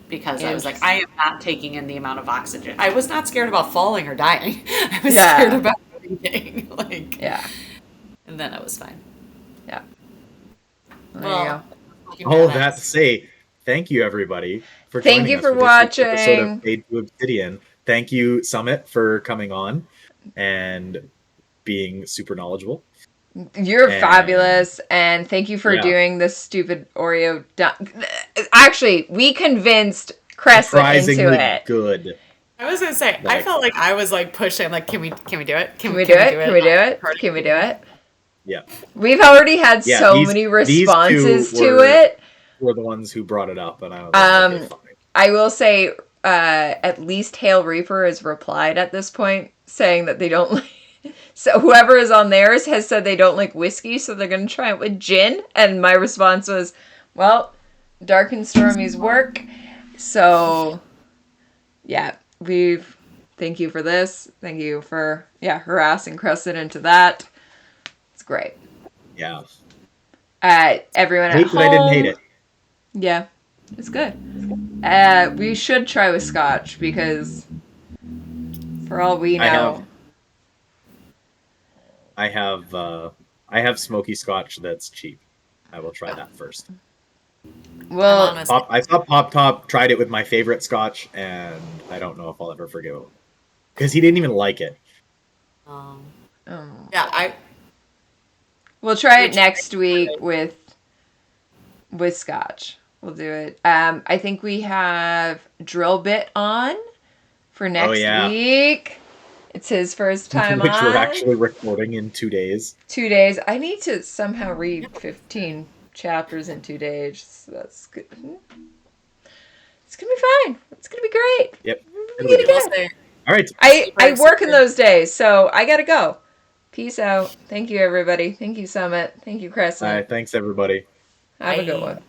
because I was like, I am not taking in the amount of oxygen. I was not scared about falling or dying. I was scared about breathing. Like, Yeah. And then I was fine. Yeah. There Well, you go. All that to say, thank you everybody for Thank joining you us for this week's episode watching. of Fade to Obsidian. Thank you, Summit, for coming on and being super knowledgeable. You're And- fabulous, and thank you for doing this stupid Oreo dunk. Actually, we convinced Cressa Surprisingly into it. good. I was gonna say, I felt like I was like pushing, like, can we do it? Can we do it? Can we do it? Can we do it? Yeah. We've already had so many responses to it. Were the ones who brought it up, and I was like, okay, fine. I will say, at least Hail Reaper has replied at this point, saying that they don't like. So whoever is on theirs has said they don't like whiskey, so they're gonna try it with gin. And my response was, well, Dark and Stormy's work. So, yeah, thank you for this. Thank you for, harassing Crescent into that. It's great. Yeah. Everyone at home. I didn't hate it. Yeah, it's good. We should try with Scotch because, for all we know, I have smoky Scotch that's cheap. I will try that first. well, I thought Pop Top tried it with my favorite Scotch, and I don't know if I'll ever forgive him because he didn't even like it. Yeah, we'll try it next week with Scotch. We'll do it. I think we have Drill Bit on for next week. It's his first time Which on. we're actually recording in 2 days. 2 days. I need to somehow read 15 chapters in 2 days. So that's good. It's gonna be fine. It's gonna be great. Yep. We're gonna get it. All right. I work in those days, so I gotta go. Peace out. Thank you, everybody. Thank you, Summit. Thank you, Crescent. Thanks, everybody. Have a good one.